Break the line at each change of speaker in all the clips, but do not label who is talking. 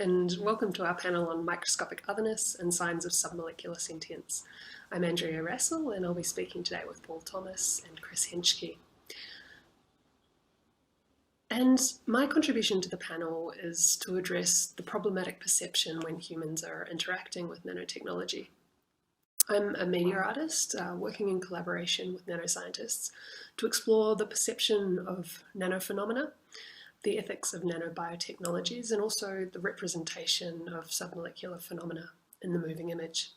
and welcome to our panel on microscopic otherness and signs of submolecular sentience. I'm Andrea Rassel, and I'll be speaking today with Paul Thomas and Chris Henschke. And my contribution to the panel is to address the problematic perception when humans are interacting with nanotechnology. I'm a media artist working in collaboration with nanoscientists to explore the perception of nanophenomena, the ethics of nanobiotechnologies, and also the representation of submolecular phenomena in the moving image.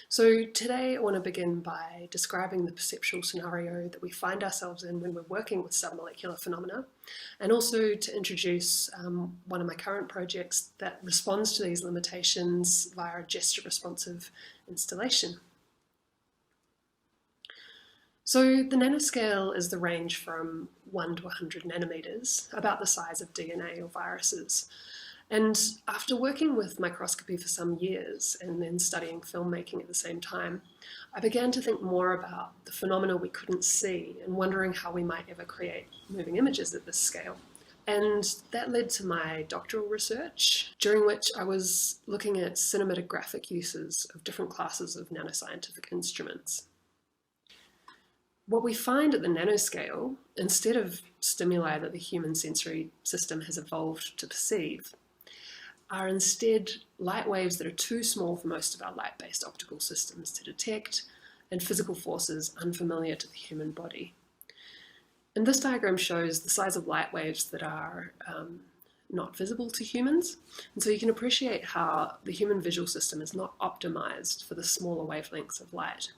So today I want to begin by describing the perceptual scenario that we find ourselves in when we're working with submolecular phenomena, and also to introduce one of my current projects that responds to these limitations via a gesture-responsive installation. So the nanoscale is the range from 1 to 100 nanometers, about the size of DNA or viruses. And after working with microscopy for some years and then studying filmmaking at the same time, I began to think more about the phenomena we couldn't see and wondering how we might ever create moving images at this scale. And that led to my doctoral research, during which I was looking at cinematographic uses of different classes of nanoscientific instruments. What we find at the nanoscale, instead of stimuli that the human sensory system has evolved to perceive, are instead light waves that are too small for most of our light-based optical systems to detect, and physical forces unfamiliar to the human body. And this diagram shows the size of light waves that are not visible to humans. And so you can appreciate how the human visual system is not optimized for the smaller wavelengths of light.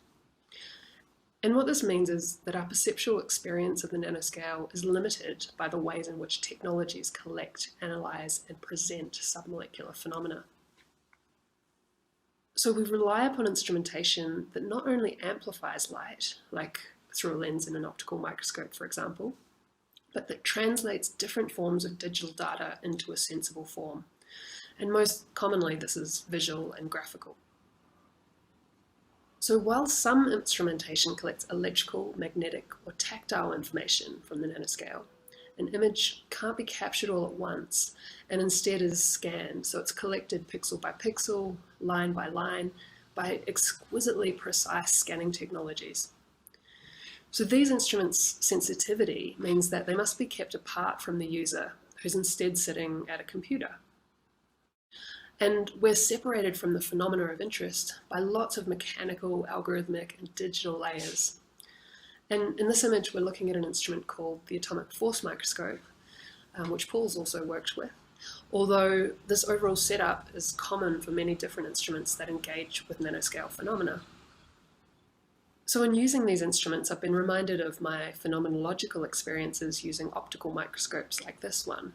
And what this means is that our perceptual experience of the nanoscale is limited by the ways in which technologies collect, analyze, and present submolecular phenomena. So we rely upon instrumentation that not only amplifies light, like through a lens in an optical microscope, for example, but that translates different forms of digital data into a sensible form. And most commonly, this is visual and graphical. So while some instrumentation collects electrical, magnetic, or tactile information from the nanoscale, an image can't be captured all at once and instead is scanned. So it's collected pixel by pixel, line by line, by exquisitely precise scanning technologies. So these instruments' sensitivity means that they must be kept apart from the user, who's instead sitting at a computer. And we're separated from the phenomena of interest by lots of mechanical, algorithmic, and digital layers. And in this image, we're looking at an instrument called the atomic force microscope, which Paul's also worked with, although this overall setup is common for many different instruments that engage with nanoscale phenomena. So in using these instruments, I've been reminded of my phenomenological experiences using optical microscopes like this one.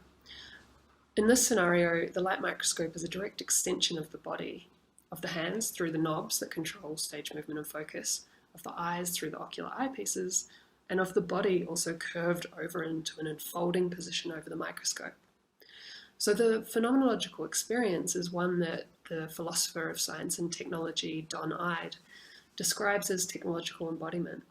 In this scenario, the light microscope is a direct extension of the body, of the hands through the knobs that control stage movement and focus, of the eyes through the ocular eyepieces, and of the body also curved over into an enfolding position over the microscope. So the phenomenological experience is one that the philosopher of science and technology, Don Ide, describes as technological embodiment.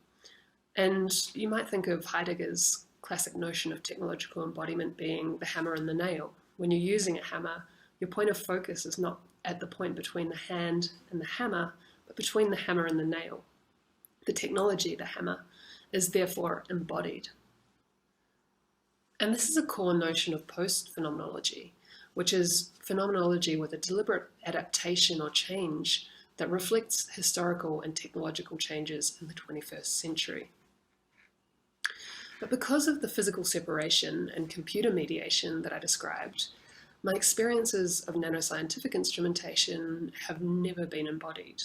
And you might think of Heidegger's classic notion of technological embodiment being the hammer and the nail. When you're using a hammer, your point of focus is not at the point between the hand and the hammer, but between the hammer and the nail. The technology, the hammer, is therefore embodied. And this is a core notion of post-phenomenology, which is phenomenology with a deliberate adaptation or change that reflects historical and technological changes in the 21st century. But because of the physical separation and computer mediation that I described, my experiences of nanoscientific instrumentation have never been embodied.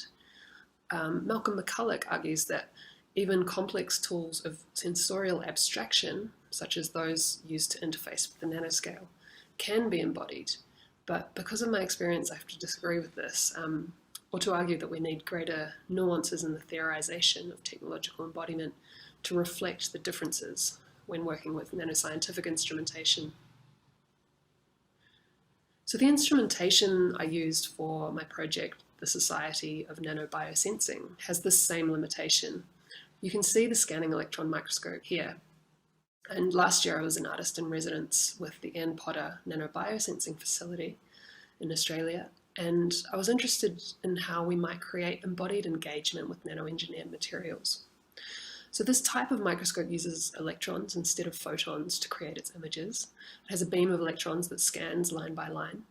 Malcolm McCulloch argues that even complex tools of sensorial abstraction, such as those used to interface with the nanoscale, can be embodied. But because of my experience, I have to disagree with this, or to argue that we need greater nuances in the theorization of technological embodiment to reflect the differences when working with nanoscientific instrumentation. So the instrumentation I used for my project, the Society of Nanobiosensing, has this same limitation. You can see the Scanning Electron Microscope here. And last year I was an artist in residence with the Ann Potter Nanobiosensing facility, in Australia, and I was interested in how we might create embodied engagement with nano-engineered materials. So this type of microscope uses electrons instead of photons to create its images. It has a beam of electrons that scans line by line.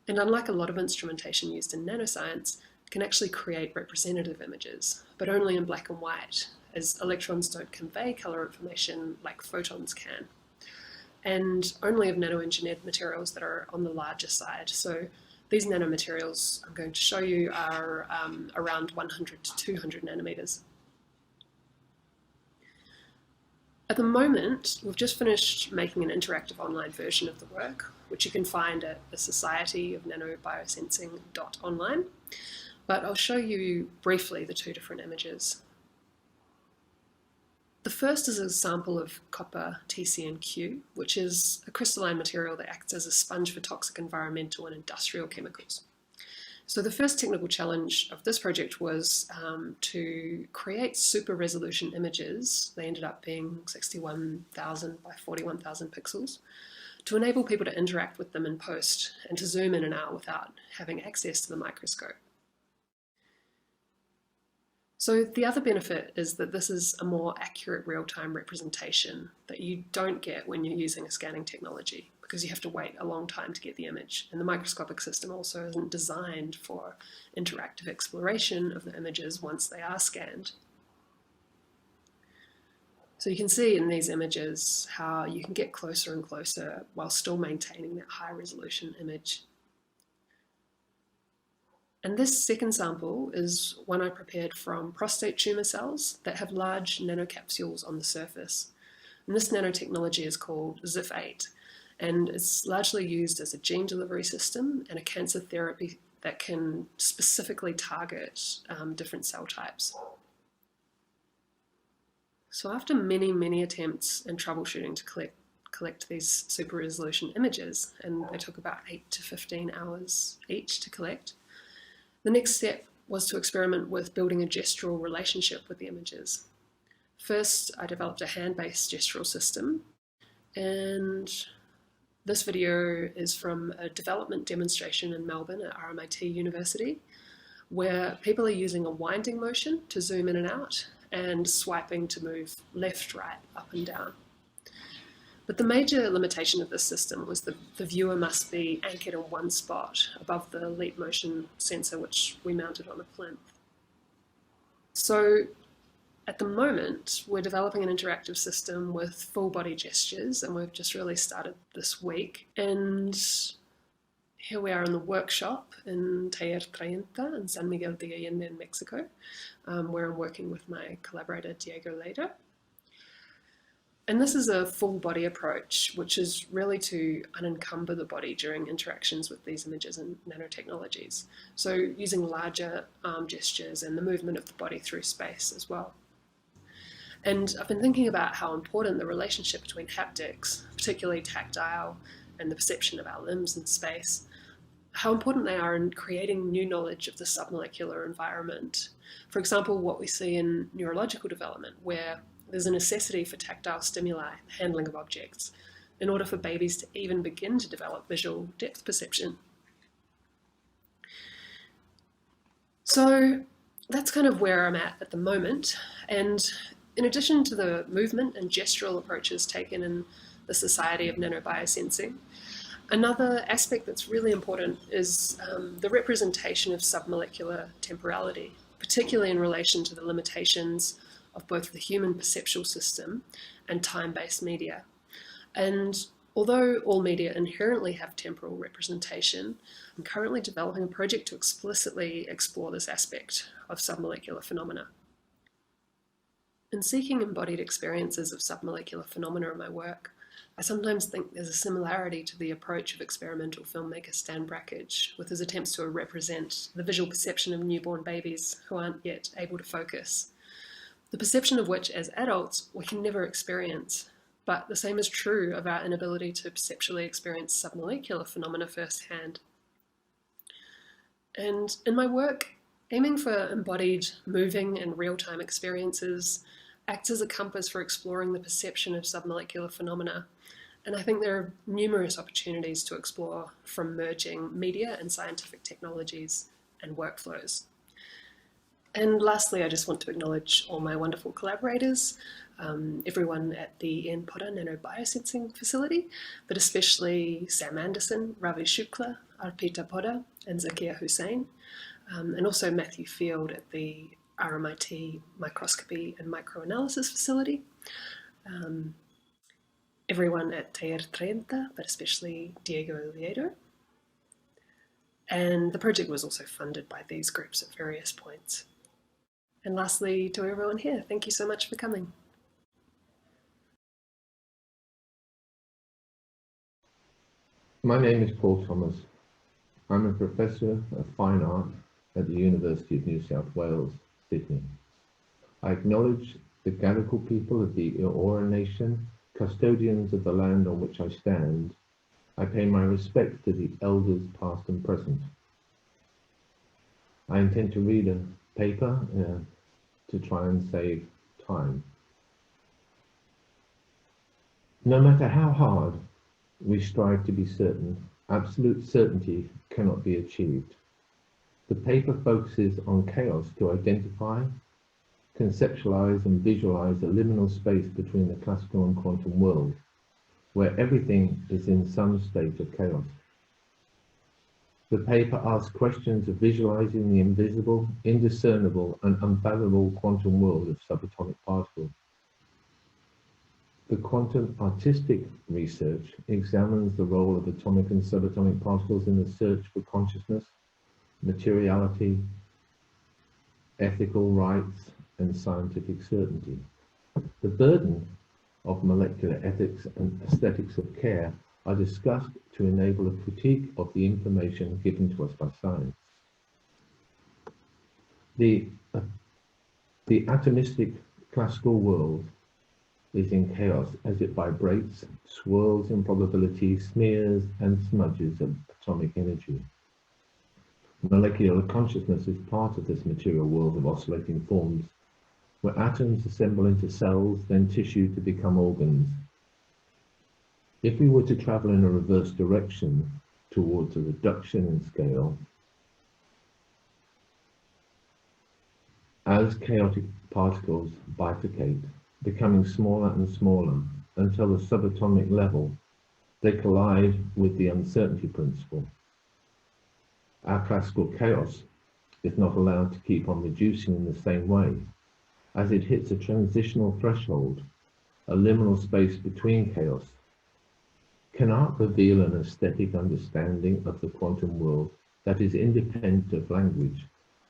And unlike a lot of instrumentation used in nanoscience, it can actually create representative images, but only in black and white, as electrons don't convey color information like photons can. And only of nano-engineered materials that are on the larger side. So these nanomaterials I'm going to show you are around 100 to 200 nanometers. At the moment, we've just finished making an interactive online version of the work, which you can find at the Society of Nanobiosensing.online, but I'll show you briefly the two different images. The first is a sample of copper TCNQ, which is a crystalline material that acts as a sponge for toxic environmental and industrial chemicals. So the first technical challenge of this project was to create super resolution images. They ended up being 61,000 by 41,000 pixels to enable people to interact with them in post and to zoom in and out without having access to the microscope. So the other benefit is that this is a more accurate real-time representation that you don't get when you're using a scanning technology, because you have to wait a long time to get the image. And the microscopic system also isn't designed for interactive exploration of the images once they are scanned. So you can see in these images how you can get closer and closer while still maintaining that high resolution image. And this second sample is one I prepared from prostate tumour cells that have large nanocapsules on the surface. And this nanotechnology is called ZIF8, and it's largely used as a gene delivery system and a cancer therapy that can specifically target different cell types. So after many attempts and troubleshooting to collect these super resolution images, and they took about 8 to 15 hours each to collect, the next step was to experiment with building a gestural relationship with the images. First, I developed a hand-based gestural system, and this video is from a development demonstration in Melbourne at RMIT University, where people are using a winding motion to zoom in and out, and swiping to move left, right, up and down. But the major limitation of this system was that the viewer must be anchored in one spot above the leap motion sensor, which we mounted on a plinth. So at the moment, we're developing an interactive system with full body gestures, and we've just really started this week. And here we are in the workshop in Taller 30 in San Miguel de Allende in Mexico, where I'm working with my collaborator Diego Leda. And this is a full body approach, which is really to unencumber the body during interactions with these images and nanotechnologies. So using larger arm gestures and the movement of the body through space as well. And I've been thinking about how important the relationship between haptics, particularly tactile, and the perception of our limbs in space, how important they are in creating new knowledge of the submolecular environment. For example, what we see in neurological development, where there's a necessity for tactile stimuli, handling of objects, in order for babies to even begin to develop visual depth perception. So that's kind of where I'm at the moment. And in addition to the movement and gestural approaches taken in the Society of Nanobiosensing, another aspect that's really important is the representation of submolecular temporality, particularly in relation to the limitations of both the human perceptual system and time-based media. And although all media inherently have temporal representation, I'm currently developing a project to explicitly explore this aspect of submolecular phenomena. In seeking embodied experiences of submolecular phenomena in my work, I sometimes think there's a similarity to the approach of experimental filmmaker Stan Brakhage with his attempts to represent the visual perception of newborn babies who aren't yet able to focus, the perception of which as adults we can never experience. But the same is true of our inability to perceptually experience submolecular phenomena firsthand. And in my work, aiming for embodied, moving and real-time experiences acts as a compass for exploring the perception of submolecular phenomena And I think there are numerous opportunities to explore from merging media and scientific technologies and workflows. And lastly, I just want to acknowledge all my wonderful collaborators, everyone at the NPODA nanobiosensing facility, but especially Sam Anderson, Ravi Shukla, Arpita Poda, and Zakia Hussain, and also Matthew Field at the RMIT Microscopy and Microanalysis facility, everyone at TR30, but especially Diego Oviedo. And the project was also funded by these groups at various points. And lastly, to everyone here, thank you so much for coming.
My name is Paul Thomas. I'm a professor of fine art at the University of New South Wales, Sydney. I acknowledge the Gadigal people of the Eora Nation, custodians of the land on which I stand. I pay my respects to the elders past and present. I intend to read a paper to try and save time. No matter how hard we strive to be certain, absolute certainty cannot be achieved. The paper focuses on chaos to identify, conceptualize and visualize a liminal space between the classical and quantum world, where everything is in some state of chaos. The paper asks questions of visualizing the invisible, indiscernible, and unfathomable quantum world of subatomic particles. The quantum artistic research examines the role of atomic and subatomic particles in the search for consciousness, materiality, ethical rights, and scientific certainty. The burden of molecular ethics and aesthetics of care are discussed to enable a critique of the information given to us by science. The atomistic classical world is in chaos as it vibrates, swirls in probability, smears and smudges of atomic energy. Molecular consciousness is part of this material world of oscillating forms, where atoms assemble into cells, then tissue to become organs. If we were to travel in a reverse direction towards a reduction in scale, as chaotic particles bifurcate, becoming smaller and smaller until the subatomic level, they collide with the uncertainty principle. Our classical chaos is not allowed to keep on reducing in the same way. As it hits a transitional threshold, a liminal space between chaos, can art reveal an aesthetic understanding of the quantum world that is independent of language,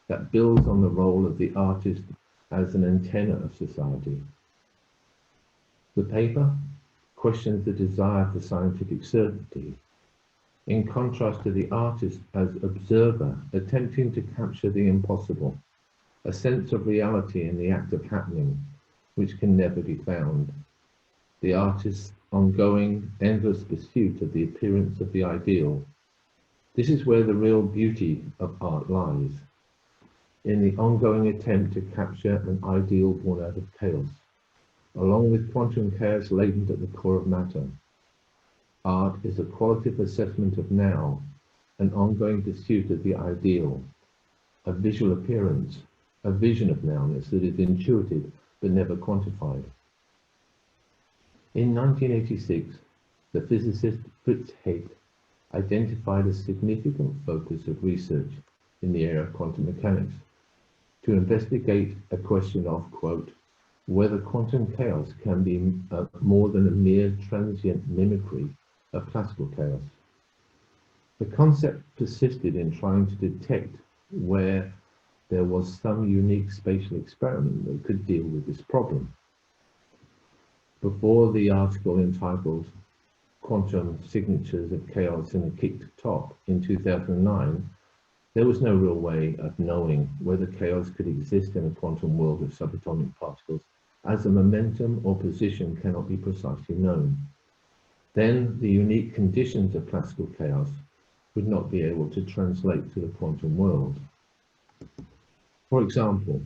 that builds on the role of the artist as an antenna of society? The paper questions the desire for scientific certainty, in contrast to the artist as observer attempting to capture the impossible, a sense of reality in the act of happening, which can never be found. The artist's ongoing, endless pursuit of the appearance of the ideal. This is where the real beauty of art lies, in the ongoing attempt to capture an ideal born out of chaos, along with quantum chaos latent at the core of matter. Art is a qualitative assessment of now, an ongoing pursuit of the ideal, a visual appearance, a vision of nowness that is intuitive but never quantified. In 1986, the physicist Fritz Haig identified a significant focus of research in the area of quantum mechanics to investigate a question of, quote, whether quantum chaos can be more than a mere transient mimicry of classical chaos. The concept persisted in trying to detect where there was some unique spatial experiment that could deal with this problem. Before the article entitled Quantum Signatures of Chaos in a Kicked Top in 2009, there was no real way of knowing whether chaos could exist in a quantum world of subatomic particles, as the momentum or position cannot be precisely known. Then the unique conditions of classical chaos would not be able to translate to the quantum world. For example,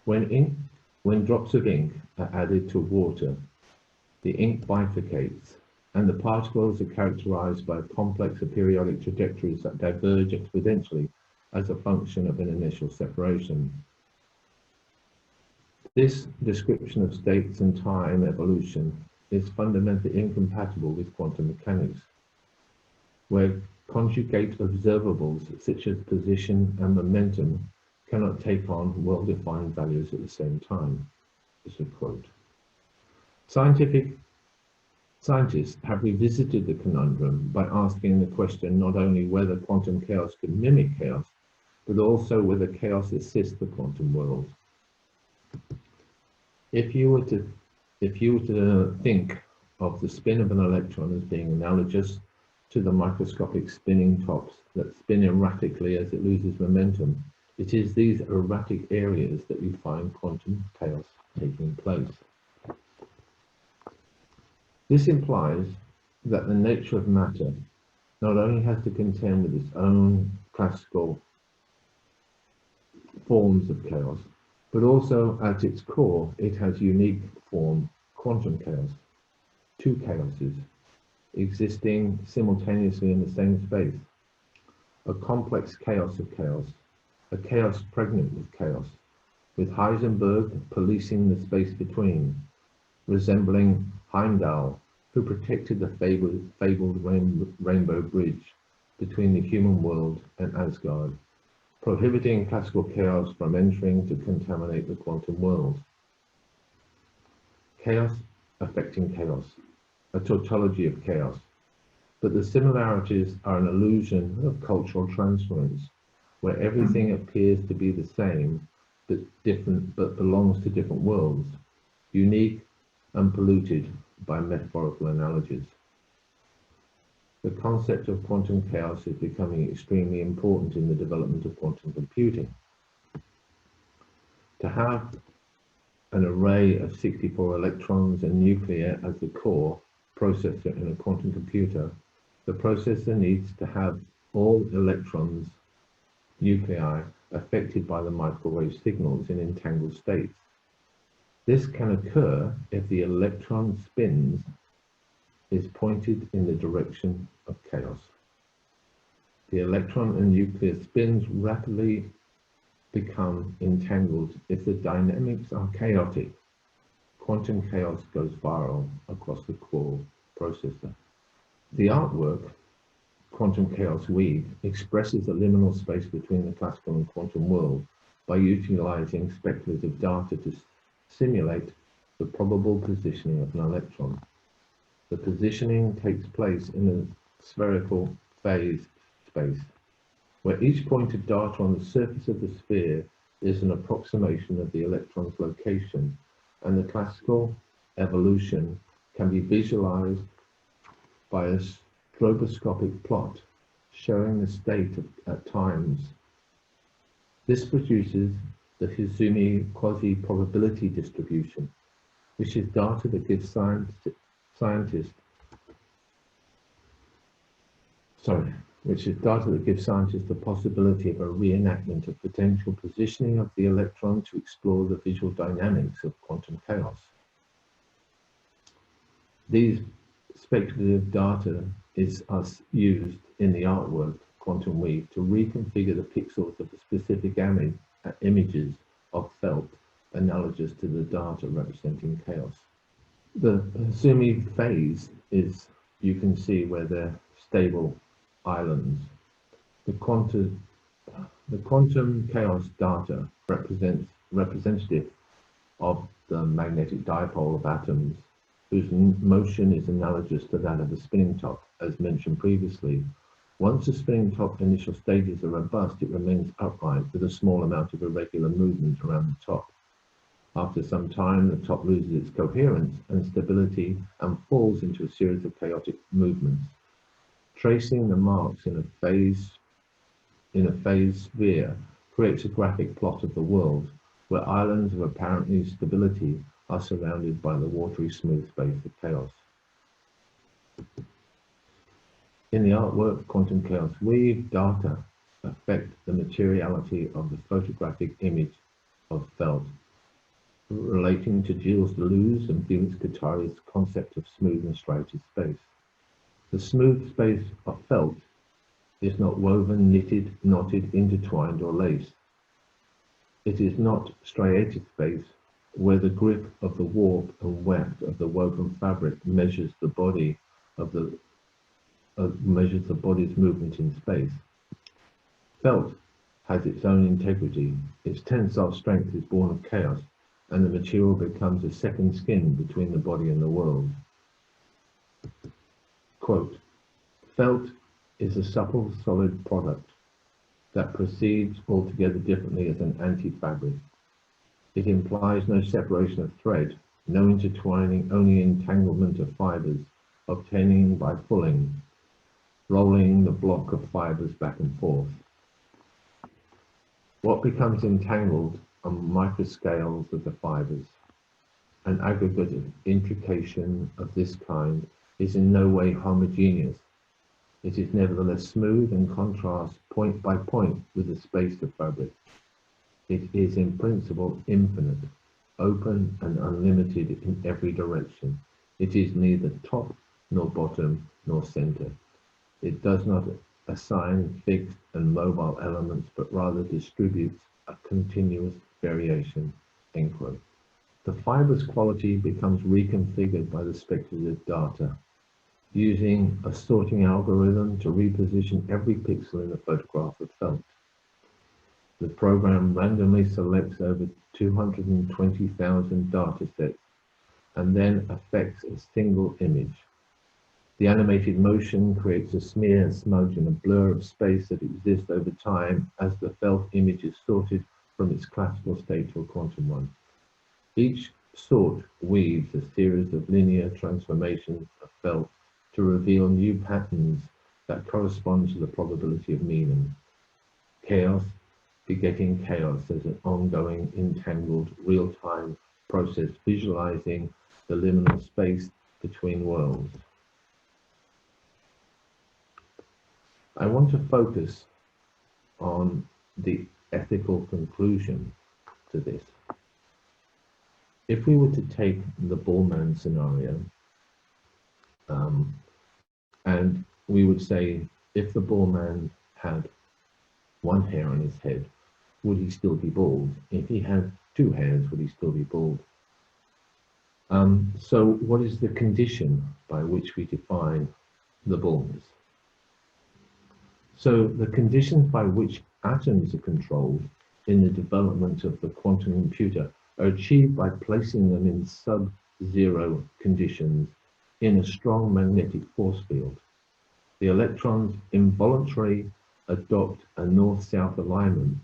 when drops of ink are added to water, The ink bifurcates, and the particles are characterized by complex periodic trajectories that diverge exponentially as a function of an initial separation. This description of states and time evolution is fundamentally incompatible with quantum mechanics, where conjugate observables such as position and momentum cannot take on well-defined values at the same time. This is a quote. Scientists have revisited the conundrum by asking the question not only whether quantum chaos could mimic chaos, but also whether chaos assists the quantum world. If you were to think of the spin of an electron as being analogous to the microscopic spinning tops that spin erratically as it loses momentum, it is these erratic areas that you find quantum chaos taking place. This implies that the nature of matter not only has to contend with its own classical forms of chaos, but also at its core, it has unique form, quantum chaos, two chaoses existing simultaneously in the same space, a complex chaos of chaos, a chaos pregnant with chaos, with Heisenberg policing the space between, resembling Heimdall, who protected the fabled rainbow bridge between the human world and Asgard, prohibiting classical chaos from entering to contaminate the quantum world. Chaos affecting chaos, a tautology of chaos, but the similarities are an illusion of cultural transference, where everything appears to be the same, but different, but belongs to different worlds, unique and polluted by metaphorical analogies. The concept of quantum chaos is becoming extremely important in the development of quantum computing. To have an array of 64 electrons and nuclei as the core processor in a quantum computer, the processor needs to have all electrons, nuclei, affected by the microwave signals in entangled states. This can occur if the electron spins is pointed in the direction of chaos. The electron and nucleus spins rapidly become entangled if the dynamics are chaotic. Quantum chaos goes viral across the core processor. The artwork, Quantum Chaos Weave, expresses the liminal space between the classical and quantum world by utilizing speculative data to simulate the probable positioning of an electron. The positioning takes place in a spherical phase space, where each point of data on the surface of the sphere is an approximation of the electron's location, and the classical evolution can be visualized by a stroboscopic plot showing the state at times. This produces the Izumi quasi-probability distribution, which is data that gives scientists the possibility of a reenactment of potential positioning of the electron to explore the visual dynamics of quantum chaos. These speculative data is used in the artwork Quantum Weave to reconfigure the pixels of the specific images of felt analogous to the data representing chaos. The Izumi phase is, you can see where they're stable islands. The quantum chaos data representative of the magnetic dipole of atoms, whose motion is analogous to that of a spinning top, as mentioned previously. Once the spinning top initial stages are robust, it remains upright with a small amount of irregular movement around the top. After some time, the top loses its coherence and stability and falls into a series of chaotic movements. Tracing the marks in a phase sphere creates a graphic plot of the world, where islands of apparently stability are surrounded by the watery smooth space of chaos. In the artwork Quantum Chaos Weave, data affect the materiality of the photographic image of felt. relating to Gilles Deleuze and Felix Guattari's concept of smooth and striated space. The smooth space of felt is not woven, knitted, knotted, intertwined, or laced. It is not striated space where the grip of the warp and weft of the woven fabric measures the body's movement in space. Felt has its own integrity. Its tensile strength is born of chaos, and the material becomes a second skin between the body and the world. Quote, felt is a supple, solid product that proceeds altogether differently as an anti-fabric. It implies no separation of thread, no intertwining, only entanglement of fibers, obtaining by pulling, rolling the block of fibers back and forth. What becomes entangled are microscales of the fibers. An aggregate of intrication of this kind is in no way homogeneous. It is nevertheless smooth and contrasts point by point with the space of fabric. It is in principle infinite, open and unlimited in every direction. It is neither top nor bottom nor center. It does not assign fixed and mobile elements, but rather distributes a continuous variation. End quote. The fiber's quality becomes reconfigured by the speculative data, using a sorting algorithm to reposition every pixel in a photograph of felt. The program randomly selects over 220,000 data sets and then affects a single image. The animated motion creates a smear, smudge, and a blur of space that exists over time as the felt image is sorted from its classical state to a quantum one. Each sort weaves a series of linear transformations of felt to reveal new patterns that correspond to the probability of meaning. Chaos begetting chaos as an ongoing, entangled, real-time process visualizing the liminal space between worlds. I want to focus on the ethical conclusion to this. If we were to take the ballman scenario, and we would say, if the ballman had one hair on his head, would he still be bald? If he had two hairs, would he still be bald? So what is the condition by which we define the baldness? So the conditions by which atoms are controlled in the development of the quantum computer are achieved by placing them in sub-zero conditions in a strong magnetic force field. The electrons involuntarily adopt a north-south alignment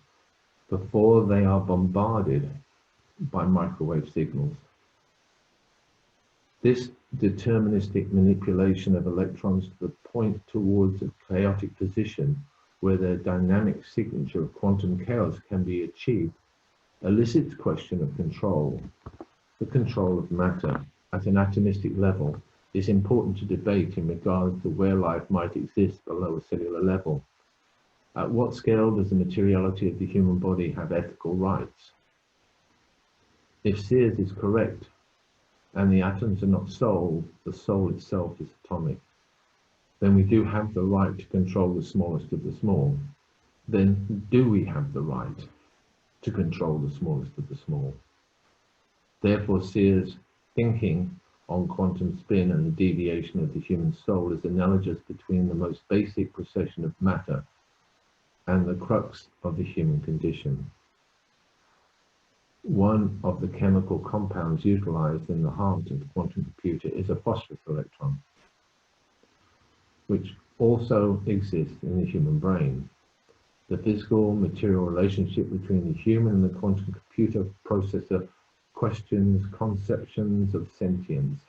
before they are bombarded by microwave signals. This deterministic manipulation of electrons to the point towards a chaotic position where their dynamic signature of quantum chaos can be achieved elicits question of control. The control of matter at an atomistic level is important to debate in regards to where life might exist below a cellular level. At what scale does the materiality of the human body have ethical rights? If Sears is correct, and the atoms are not soul, the soul itself is atomic, then we do have the right to control the smallest of the small. Then do we have the right to control the smallest of the small? Therefore, Sears' thinking on quantum spin and the deviation of the human soul is analogous between the most basic procession of matter and the crux of the human condition. One of the chemical compounds utilized in the heart of the quantum computer is a phosphorus electron, which also exists in the human brain. The physical material relationship between the human and the quantum computer processor questions conceptions of sentience.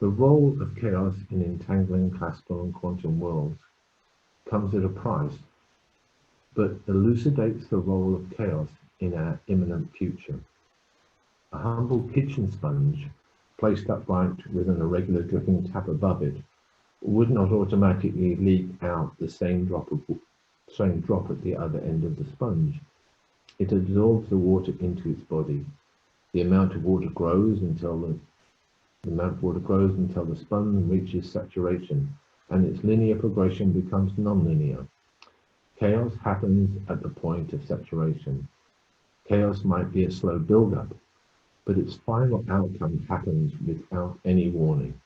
The role of chaos in entangling classical and quantum worlds comes at a price, but elucidates the role of chaos in our imminent future. A humble kitchen sponge placed upright with an irregular dripping tap above it would not automatically leak out the same drop at the other end of the sponge. It absorbs the water into its body. The amount of water grows until the sponge reaches saturation, and its linear progression becomes nonlinear. Chaos happens at the point of saturation. Chaos might be a slow build-up, but its final outcome happens without any warning,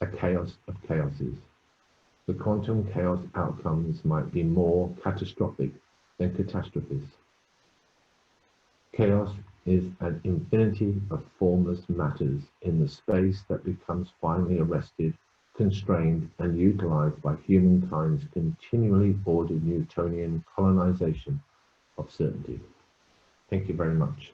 a chaos of chaoses. The quantum chaos outcomes might be more catastrophic than catastrophes. Chaos is an infinity of formless matters in the space that becomes finally arrested, constrained, and utilized by humankind's continually ordered Newtonian colonization of certainty. Thank you very much.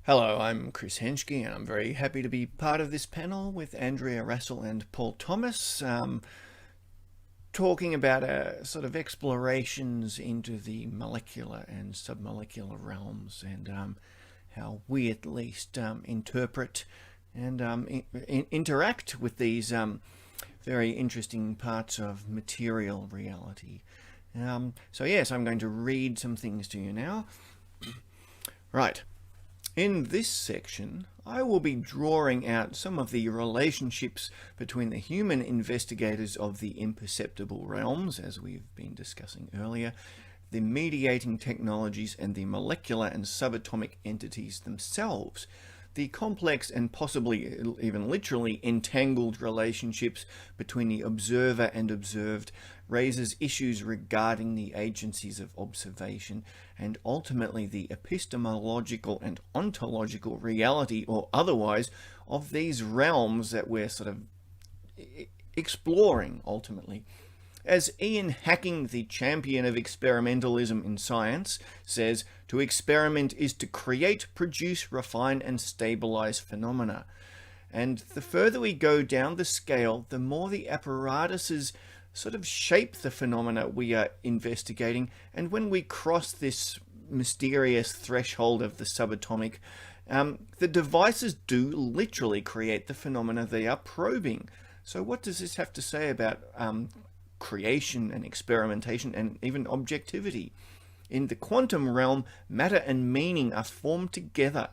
Hello, I'm Chris Henschke, and I'm very happy to be part of this panel with Andrea Russell and Paul Thomas, talking about sort of explorations into the molecular and submolecular realms, and how we at least interpret and interact with these very interesting parts of material reality. So yes, I'm going to read some things to you now. Right. In this section, I will be drawing out some of the relationships between the human investigators of the imperceptible realms, as we've been discussing earlier, the mediating technologies, and the molecular and subatomic entities themselves. The complex and possibly even literally entangled relationships between the observer and observed raises issues regarding the agencies of observation and ultimately the epistemological and ontological reality or otherwise of these realms that we're sort of exploring ultimately. As Ian Hacking, the champion of experimentalism in science, says, to experiment is to create, produce, refine, and stabilize phenomena. And the further we go down the scale, the more the apparatuses sort of shape the phenomena we are investigating. And when we cross this mysterious threshold of the subatomic, the devices do literally create the phenomena they are probing. So what does this have to say about creation and experimentation and even objectivity? In the quantum realm, matter and meaning are formed together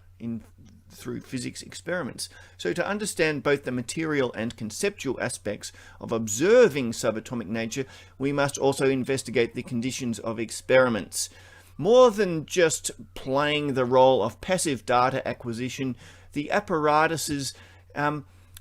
through physics experiments. So to understand both the material and conceptual aspects of observing subatomic nature, we must also investigate the conditions of experiments. More than just playing the role of passive data acquisition, the apparatuses,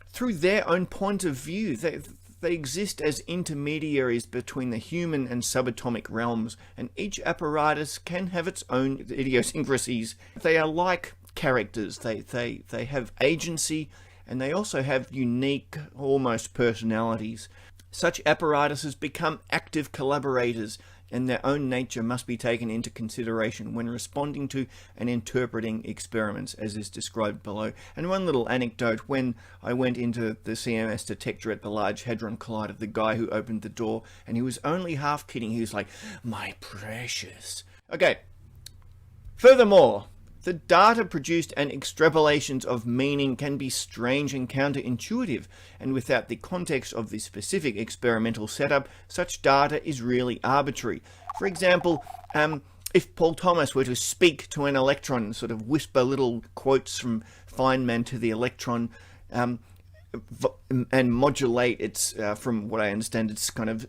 through their own point of view, they exist as intermediaries between the human and subatomic realms, and each apparatus can have its own idiosyncrasies. They are like characters. They have agency, and they also have unique, almost personalities. Such apparatuses become active collaborators, and their own nature must be taken into consideration when responding to and interpreting experiments, as is described below. And one little anecdote, when I went into the CMS detector at the Large Hadron Collider, the guy who opened the door, and he was only half kidding, he was like, "My precious." Okay. Furthermore, the data produced and extrapolations of meaning can be strange and counterintuitive, and without the context of the specific experimental setup, such data is really arbitrary. For example, if Paul Thomas were to speak to an electron, sort of whisper little quotes from Feynman to the electron, and modulate its, from what I understand, its kind of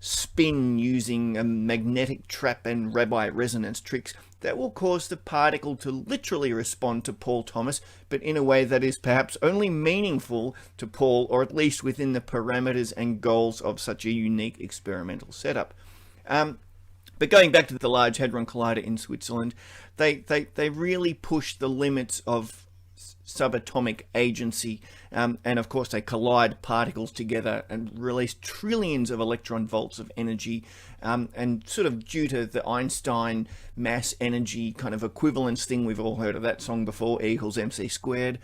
spin using a magnetic trap and Rabi resonance tricks, that will cause the particle to literally respond to Paul Thomas, but in a way that is perhaps only meaningful to Paul, or at least within the parameters and goals of such a unique experimental setup. But going back to the Large Hadron Collider in Switzerland, they really push the limits of subatomic agency, and of course they collide particles together and release trillions of electron volts of energy, and sort of due to the Einstein mass energy kind of equivalence thing, we've all heard of that song before, E equals mc squared.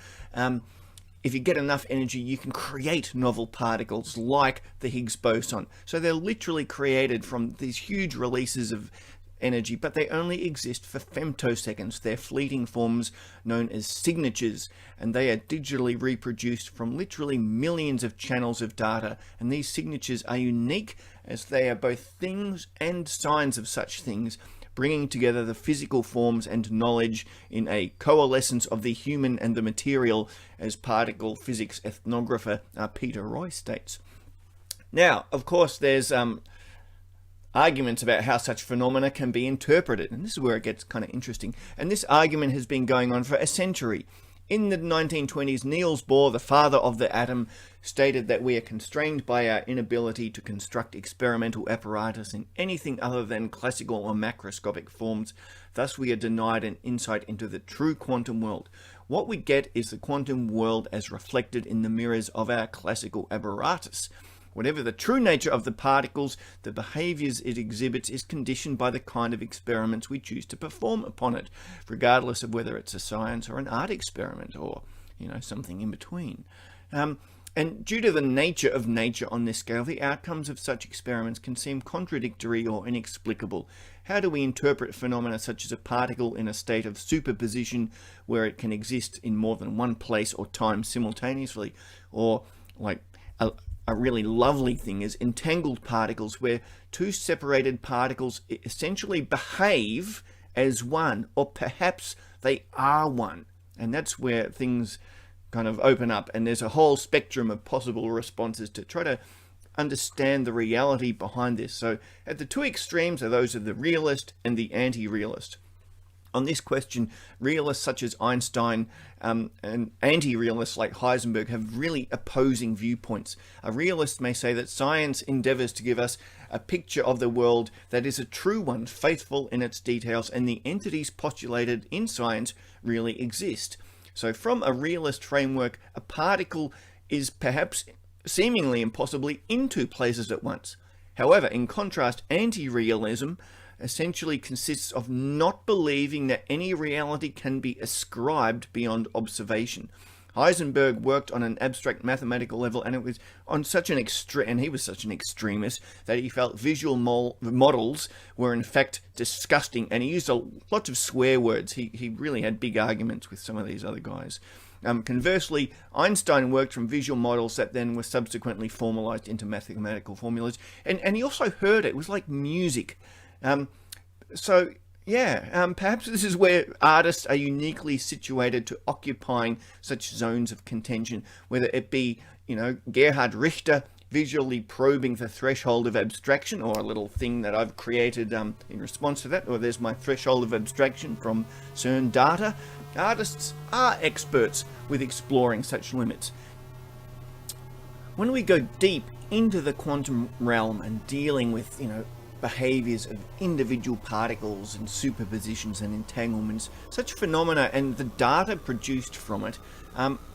If you get enough energy, you can create novel particles like the Higgs boson. So they're literally created from these huge releases of energy, but they only exist for femtoseconds. They're fleeting forms known as signatures, and they are digitally reproduced from literally millions of channels of data, and these signatures are unique as they are both things and signs of such things, bringing together the physical forms and knowledge in a coalescence of the human and the material, as particle physics ethnographer Peter Roy states. Now, of course, there's arguments about how such phenomena can be interpreted, and this is where it gets kind of interesting. And this argument has been going on for a century. In the 1920s, Niels Bohr, the father of the atom, stated that we are constrained by our inability to construct experimental apparatus in anything other than classical or macroscopic forms. Thus, we are denied an insight into the true quantum world. What we get is the quantum world as reflected in the mirrors of our classical apparatus. Whatever the true nature of the particles, the behaviours it exhibits is conditioned by the kind of experiments we choose to perform upon it, regardless of whether it's a science or an art experiment or, something in between. And due to the nature of nature on this scale, the outcomes of such experiments can seem contradictory or inexplicable. How do we interpret phenomena such as a particle in a state of superposition where it can exist in more than one place or time simultaneously? Or, like, a really lovely thing is entangled particles, where two separated particles essentially behave as one, or perhaps they are one. And that's where things kind of open up, and there's a whole spectrum of possible responses to try to understand the reality behind this. So at the two extremes are those of the realist and the anti-realist. On this question, realists such as Einstein and anti-realists like Heisenberg have really opposing viewpoints. A realist may say that science endeavours to give us a picture of the world that is a true one, faithful in its details, and the entities postulated in science really exist. So from a realist framework, a particle is perhaps seemingly impossibly in two places at once. However, in contrast, anti-realism essentially consists of not believing that any reality can be ascribed beyond observation. Heisenberg worked on an abstract mathematical level, and it was on such an and he was such an extremist that he felt visual models were in fact disgusting, and he used lots of swear words. He really had big arguments with some of these other guys. Conversely, Einstein worked from visual models that then were subsequently formalized into mathematical formulas, and he also heard it. It was like music. Perhaps this is where artists are uniquely situated to occupying such zones of contention, whether it be, Gerhard Richter visually probing the threshold of abstraction, or a little thing that I've created in response to that, or there's my threshold of abstraction from CERN data. Artists are experts with exploring such limits. When we go deep into the quantum realm and dealing with, behaviors of individual particles and superpositions and entanglements, such phenomena and the data produced from it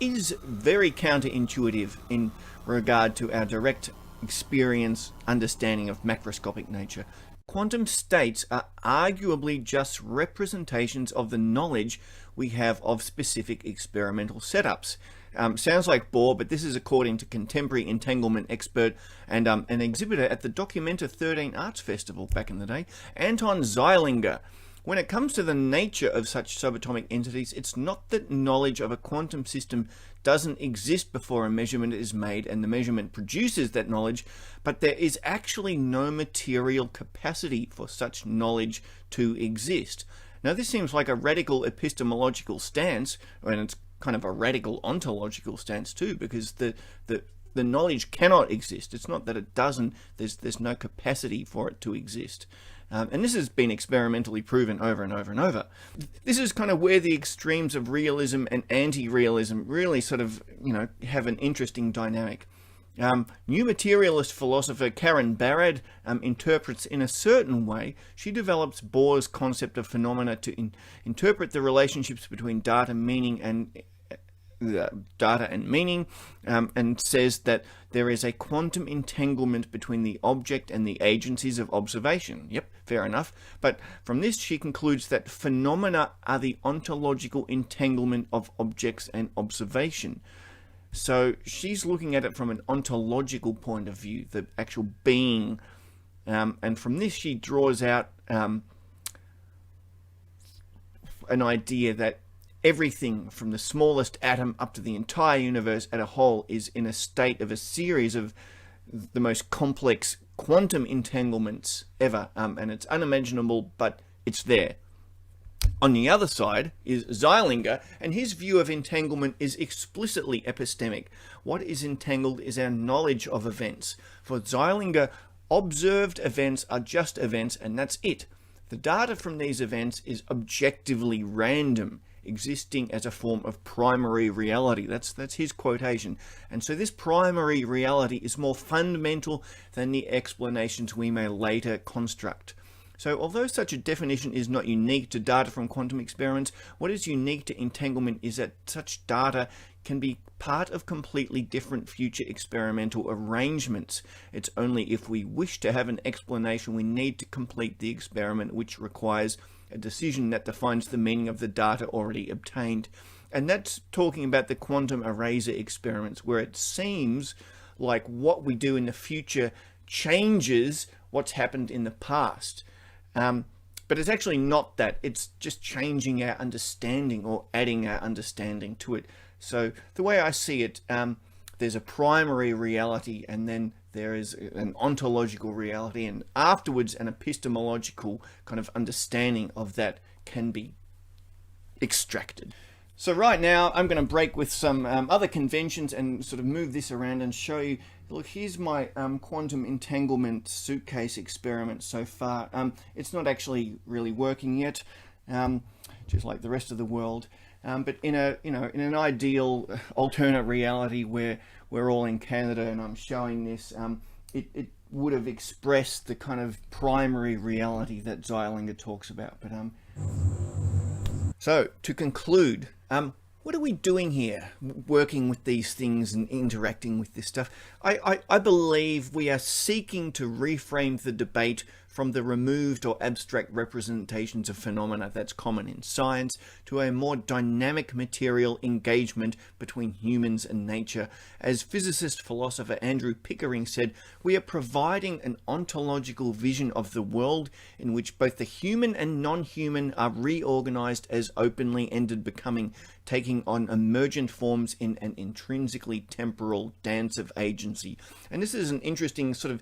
is very counterintuitive in regard to our direct experience understanding of macroscopic nature. Quantum states are arguably just representations of the knowledge we have of specific experimental setups. Sounds like Bohr, but this is according to contemporary entanglement expert and an exhibitor at the Documenta 13 Arts Festival back in the day, Anton Zeilinger. When it comes to the nature of such subatomic entities, it's not that knowledge of a quantum system doesn't exist before a measurement is made and the measurement produces that knowledge, but there is actually no material capacity for such knowledge to exist. Now, this seems like a radical epistemological stance, and it's kind of a radical ontological stance too, because the knowledge cannot exist. It's not that it doesn't, there's no capacity for it to exist. And this has been experimentally proven over and over and over. This is kind of where the extremes of realism and anti-realism really sort of, have an interesting dynamic. New materialist philosopher Karen Barad interprets in a certain way. She develops Bohr's concept of phenomena to interpret the relationships between data and meaning, and says that there is a quantum entanglement between the object and the agencies of observation. Yep, fair enough. But from this, she concludes that phenomena are the ontological entanglement of objects and observation. So she's looking at it from an ontological point of view, the actual being. And from this, she draws out an idea that everything from the smallest atom up to the entire universe as a whole is in a state of a series of the most complex quantum entanglements ever. And it's unimaginable, but it's there. On the other side is Zeilinger, and his view of entanglement is explicitly epistemic. What is entangled is our knowledge of events. For Zeilinger, observed events are just events, and that's it. The data from these events is objectively random, existing as a form of primary reality. That's his quotation. And so this primary reality is more fundamental than the explanations we may later construct. So although such a definition is not unique to data from quantum experiments, what is unique to entanglement is that such data can be part of completely different future experimental arrangements. It's only if we wish to have an explanation we need to complete the experiment, which requires a decision that defines the meaning of the data already obtained. And that's talking about the quantum eraser experiments, where it seems like what we do in the future changes what's happened in the past. But it's actually not that. It's just changing our understanding or adding our understanding to it. So the way I see it, there's a primary reality, and then there is an ontological reality, and afterwards an epistemological kind of understanding of that can be extracted. So right now I'm going to break with some other conventions and sort of move this around and show you, look, here's my quantum entanglement suitcase experiment so far. It's not actually really working yet, just like the rest of the world. But in an ideal alternate reality where we're all in Canada and I'm showing this, it would have expressed the kind of primary reality that Zeilinger talks about. But so to conclude, what are we doing here, working with these things and interacting with this stuff? I believe we are seeking to reframe the debate from the removed or abstract representations of phenomena that's common in science to a more dynamic material engagement between humans and nature. As physicist-philosopher Andrew Pickering said, we are providing an ontological vision of the world in which both the human and non-human are reorganized as openly ended becoming, taking on emergent forms in an intrinsically temporal dance of agency. And this is an interesting sort of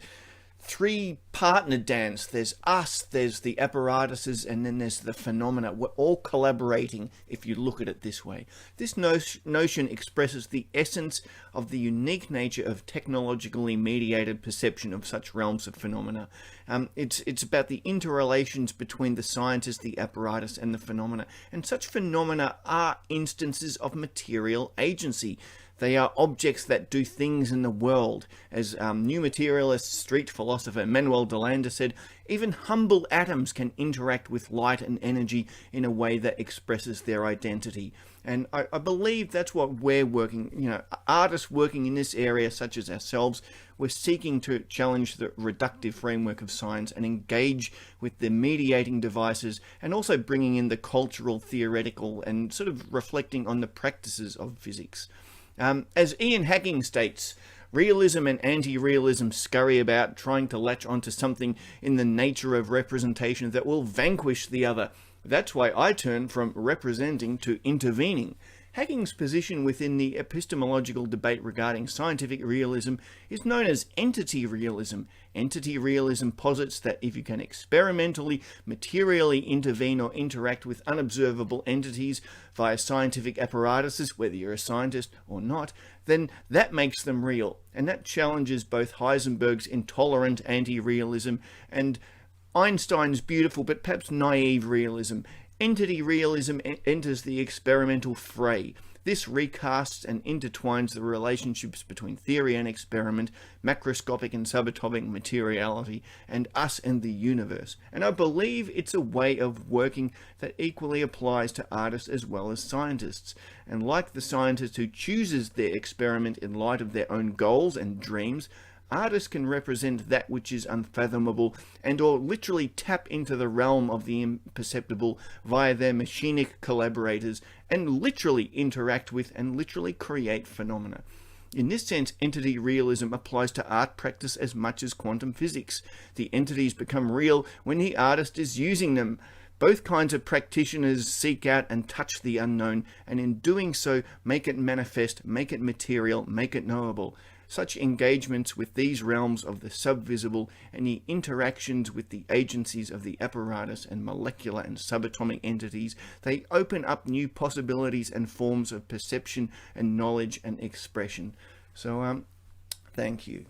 three-partner dance. There's us, there's the apparatuses, and then there's the phenomena. We're all collaborating if you look at it this way. This notion expresses the essence of the unique nature of technologically mediated perception of such realms of phenomena. It's about the interrelations between the scientist, the apparatus, and the phenomena. And such phenomena are instances of material agency. They are objects that do things in the world. As new materialist street philosopher Manuel Delanda said, even humble atoms can interact with light and energy in a way that expresses their identity. And I believe that's what we're working, artists working in this area, such as ourselves, we're seeking to challenge the reductive framework of science and engage with the mediating devices, and also bringing in the cultural, theoretical, and sort of reflecting on the practices of physics. As Ian Hacking states, realism and anti-realism scurry about trying to latch onto something in the nature of representation that will vanquish the other. That's why I turn from representing to intervening. Hacking's position within the epistemological debate regarding scientific realism is known as entity realism. Entity realism posits that if you can experimentally, materially intervene or interact with unobservable entities via scientific apparatuses, whether you're a scientist or not, then that makes them real. And that challenges both Heisenberg's intolerant anti-realism and Einstein's beautiful but perhaps naive realism. Entity realism enters the experimental fray. This recasts and intertwines the relationships between theory and experiment, macroscopic and subatomic materiality, and us and the universe. And I believe it's a way of working that equally applies to artists as well as scientists. And like the scientist who chooses their experiment in light of their own goals and dreams, artists can represent that which is unfathomable and or literally tap into the realm of the imperceptible via their machinic collaborators and literally interact with and literally create phenomena. In this sense, entity realism applies to art practice as much as quantum physics. The entities become real when the artist is using them. Both kinds of practitioners seek out and touch the unknown, and in doing so make it manifest, make it material, make it knowable. such engagements with these realms of the subvisible and the interactions with the agencies of the apparatus and molecular and subatomic entities, they open up new possibilities and forms of perception and knowledge and expression. So, thank you.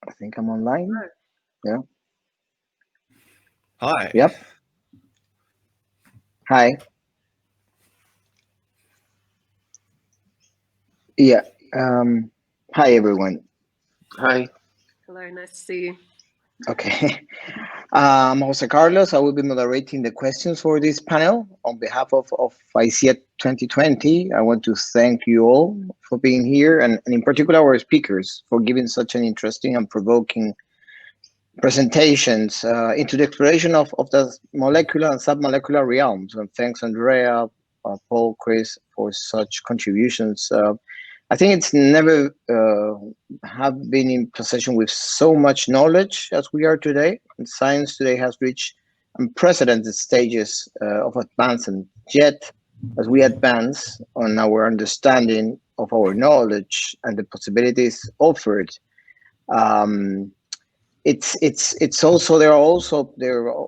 I think I'm online. Yeah.
Hi.
Yep. Hi. Yeah. Hi, everyone.
Hi.
Hello, nice to see you.
Okay. I'm Jose Carlos. I will be moderating the questions for this panel on behalf of ISEA 2020. I want to thank you all for being here, and in particular our speakers for giving such an interesting and provoking presentations into the exploration of the molecular and submolecular realms. And thanks, Andrea, Paul, Chris, for such contributions. I think it's never have been in possession with so much knowledge as we are today. And science today has reached unprecedented stages of advancement. Yet, as we advance on our understanding of our knowledge and the possibilities offered, it's also there are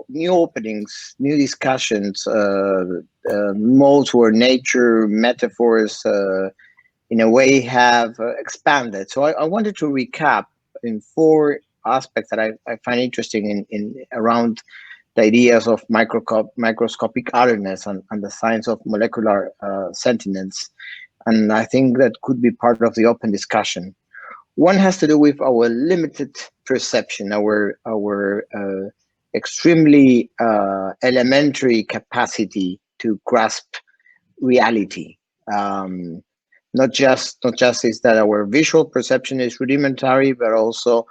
new openings, new discussions, modes where nature metaphors in a way have expanded. So I wanted to recap in 4 aspects that I find interesting in around the ideas of microscopic otherness and the science of molecular sentience, and I think that could be part of the open discussion. One has to do with our limited perception, our extremely elementary capacity to grasp reality. Not just is that our visual perception is rudimentary, but also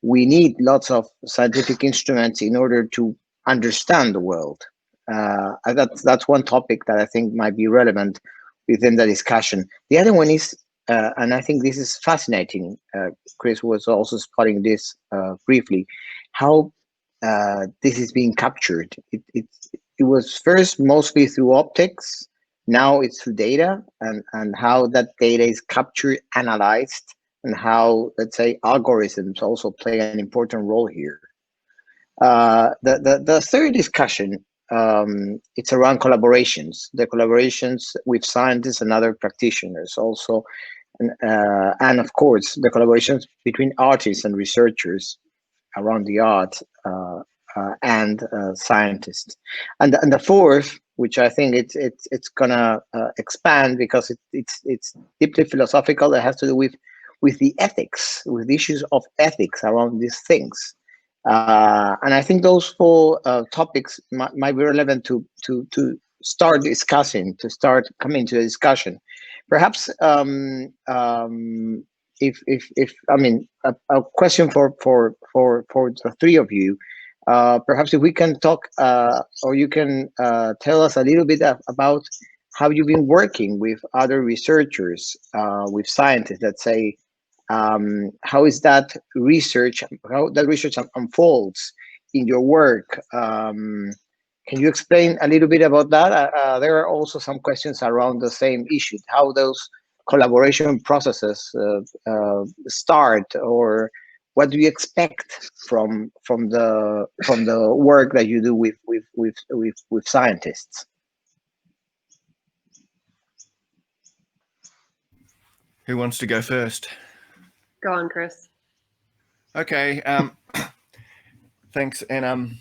we need lots of scientific instruments in order to understand the world. That's one topic that I think might be relevant within the discussion. The other one is, and I think this is fascinating, Chris was also spotting this briefly, how this is being captured. It was first mostly through optics, now it's through data, and how that data is captured, analyzed, and how, let's say, algorithms also play an important role here. The third discussion, it's around collaborations, the collaborations with scientists and other practitioners also, and of course, the collaborations between artists and researchers around the art and scientists. And the fourth, which I think it's gonna expand because it's deeply philosophical. It has to do with the ethics, with issues of ethics around these things. And I think those 4 topics might be relevant to start discussing, to start coming to a discussion. Perhaps if I mean a question for the 3 of you. Perhaps if we can talk, or you can tell us a little bit about how you've been working with other researchers, with scientists, let's say, how is that research, how that research unfolds in your work. Can you explain a little bit about that? There are also some questions around the same issue, how those collaboration processes start, or what do you expect from the work that you do with scientists?
Who wants to go first?
Go on, Chris.
Okay. Thanks. And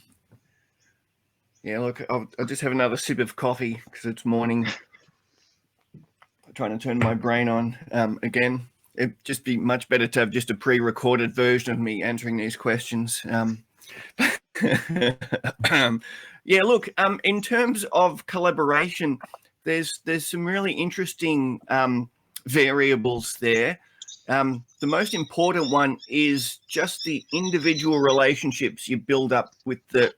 yeah, look, I'll just have another sip of coffee because it's morning. I'm trying to turn my brain on again. It'd just be much better to have just a pre-recorded version of me answering these questions. Yeah, look, in terms of collaboration, there's some really interesting variables there. The most important one is just the individual relationships you build up with the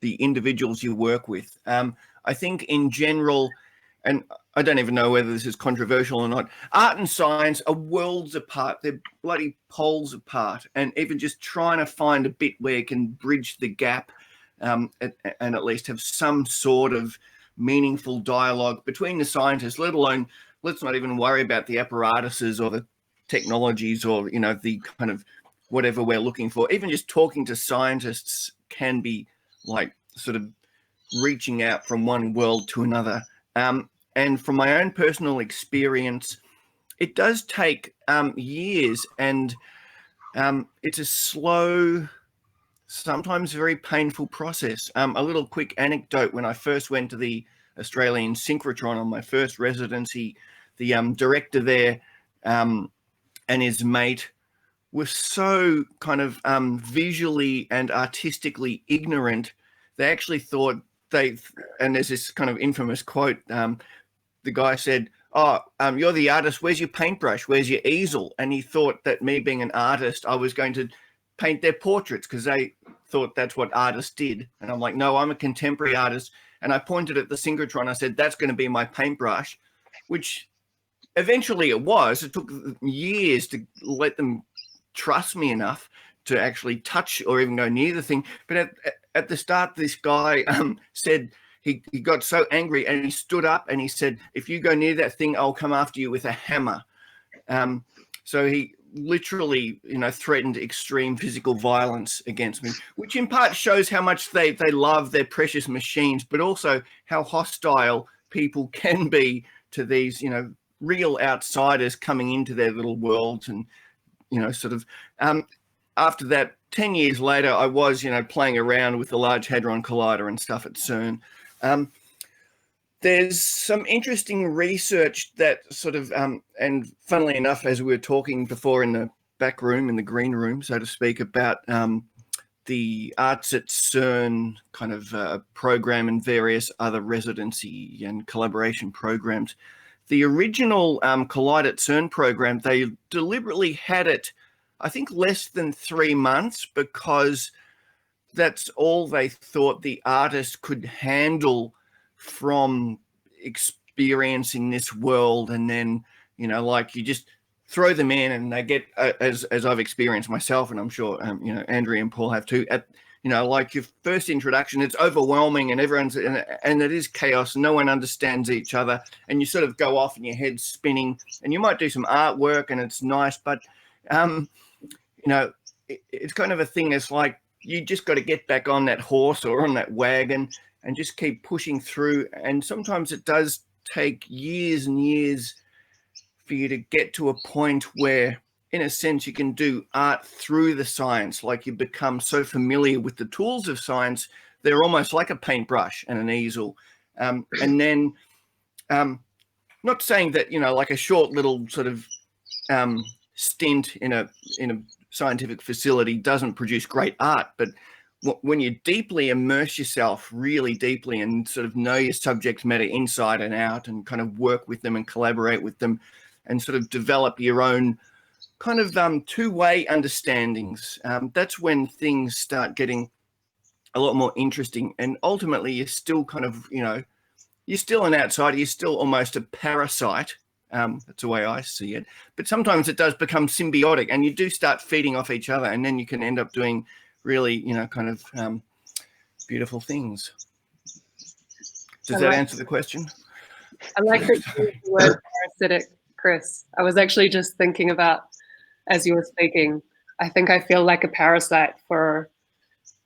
individuals you work with. I think in general, and I don't even know whether this is controversial or not. Art and science are worlds apart. They're bloody poles apart. And even just trying to find a bit where you can bridge the gap and at least have some sort of meaningful dialogue between the scientists, let alone, let's not even worry about the apparatuses or the technologies or, you know, the kind of whatever we're looking for. Even just talking to scientists can be like sort of reaching out from one world to another. And from my own personal experience, it does take years, and it's a slow, sometimes very painful process. A little quick anecdote: when I first went to the Australian synchrotron on my first residency, the director there and his mate were so kind of visually and artistically ignorant. They actually thought and there's this kind of infamous quote, the guy said, "Oh, you're the artist. Where's your paintbrush? Where's your easel?" And he thought that me being an artist, I was going to paint their portraits because they thought that's what artists did. And I'm like, no, I'm a contemporary artist. And I pointed at the synchrotron. I said, that's going to be my paintbrush, which eventually it was. It took years to let them trust me enough to actually touch or even go near the thing. But at the start, this guy said, he got so angry and he stood up and he said, if you go near that thing, I'll come after you with a hammer. So he literally, you know, threatened extreme physical violence against me, which in part shows how much they love their precious machines, but also how hostile people can be to these, you know, real outsiders coming into their little worlds. And, you know, sort of after that, 10 years later, I was, you know, playing around with the Large Hadron Collider and stuff at CERN. There's some interesting research that sort of, and funnily enough, as we were talking before in the back room, in the green room, so to speak, about the Arts at CERN kind of program and various other residency and collaboration programs. The original Collide at CERN program, they deliberately had it, I think, less than 3 months, because that's all they thought the artist could handle from experiencing this world. And then, you know, like, you just throw them in and they get, as I've experienced myself, and I'm sure, you know, Andrea and Paul have too, at, you know, like your first introduction, it's overwhelming and everyone's, and it is chaos. No one understands each other. And you sort of go off and your head's spinning, and you might do some artwork and it's nice, but, you know, it's kind of a thing. It's like, you just got to get back on that horse or on that wagon and just keep pushing through. And sometimes it does take years and years for you to get to a point where, in a sense, you can do art through the science. Like, you become so familiar with the tools of science, they're almost like a paintbrush and an easel. And then, not saying that, you know, like a short little sort of stint in a scientific facility doesn't produce great art, but when you deeply immerse yourself really deeply and sort of know your subject matter inside and out and kind of work with them and collaborate with them and sort of develop your own kind of two-way understandings, that's when things start getting a lot more interesting. And ultimately, you're still kind of, you know, you're still an outsider, you're still almost a parasite. That's the way I see it. But sometimes it does become symbiotic and you do start feeding off each other, and then you can end up doing really, you know, kind of beautiful things. Does that answer the question?
I like that you used the word parasitic, Chris. I was actually just thinking about, as you were speaking, I think I feel like a parasite for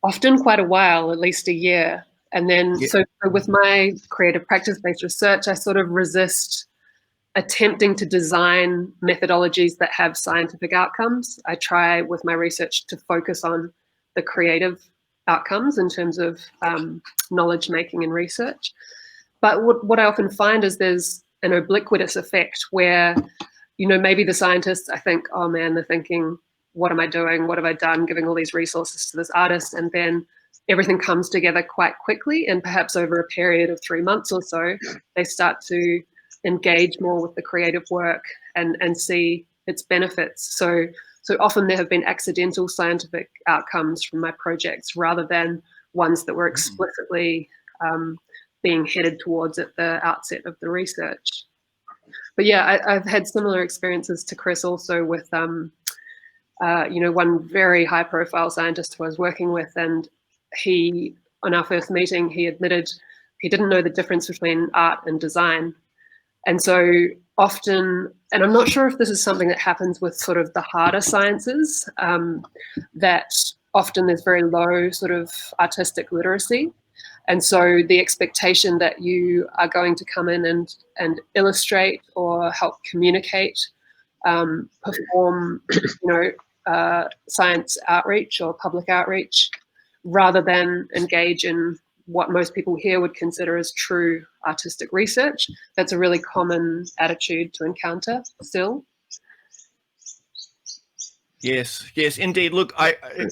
often quite a while, at least a year. And then, so with my creative practice-based research, I sort of resist attempting to design methodologies that have scientific outcomes. I try with my research to focus on the creative outcomes in terms of knowledge making and research. But what I often find is there's an obliquitous effect where, you know, maybe the scientists, I think, oh man, they're thinking, what am I doing? What have I done? Giving all these resources to this artist. And then everything comes together quite quickly. And perhaps over a period of 3 months or so, they start to engage more with the creative work and see its benefits. So often there have been accidental scientific outcomes from my projects rather than ones that were explicitly being headed towards at the outset of the research. But yeah, I've had similar experiences to Chris also with, you know, one very high profile scientist who I was working with, and he, on our first meeting, he admitted he didn't know the difference between art and design. And so often, and I'm not sure if this is something that happens with sort of the harder sciences, that often there's very low sort of artistic literacy. And so the expectation that you are going to come in and illustrate or help communicate, perform, you know, science outreach or public outreach, rather than engage in what most people here would consider as true artistic research. That's a really common attitude to encounter still.
Yes, yes, indeed. Look,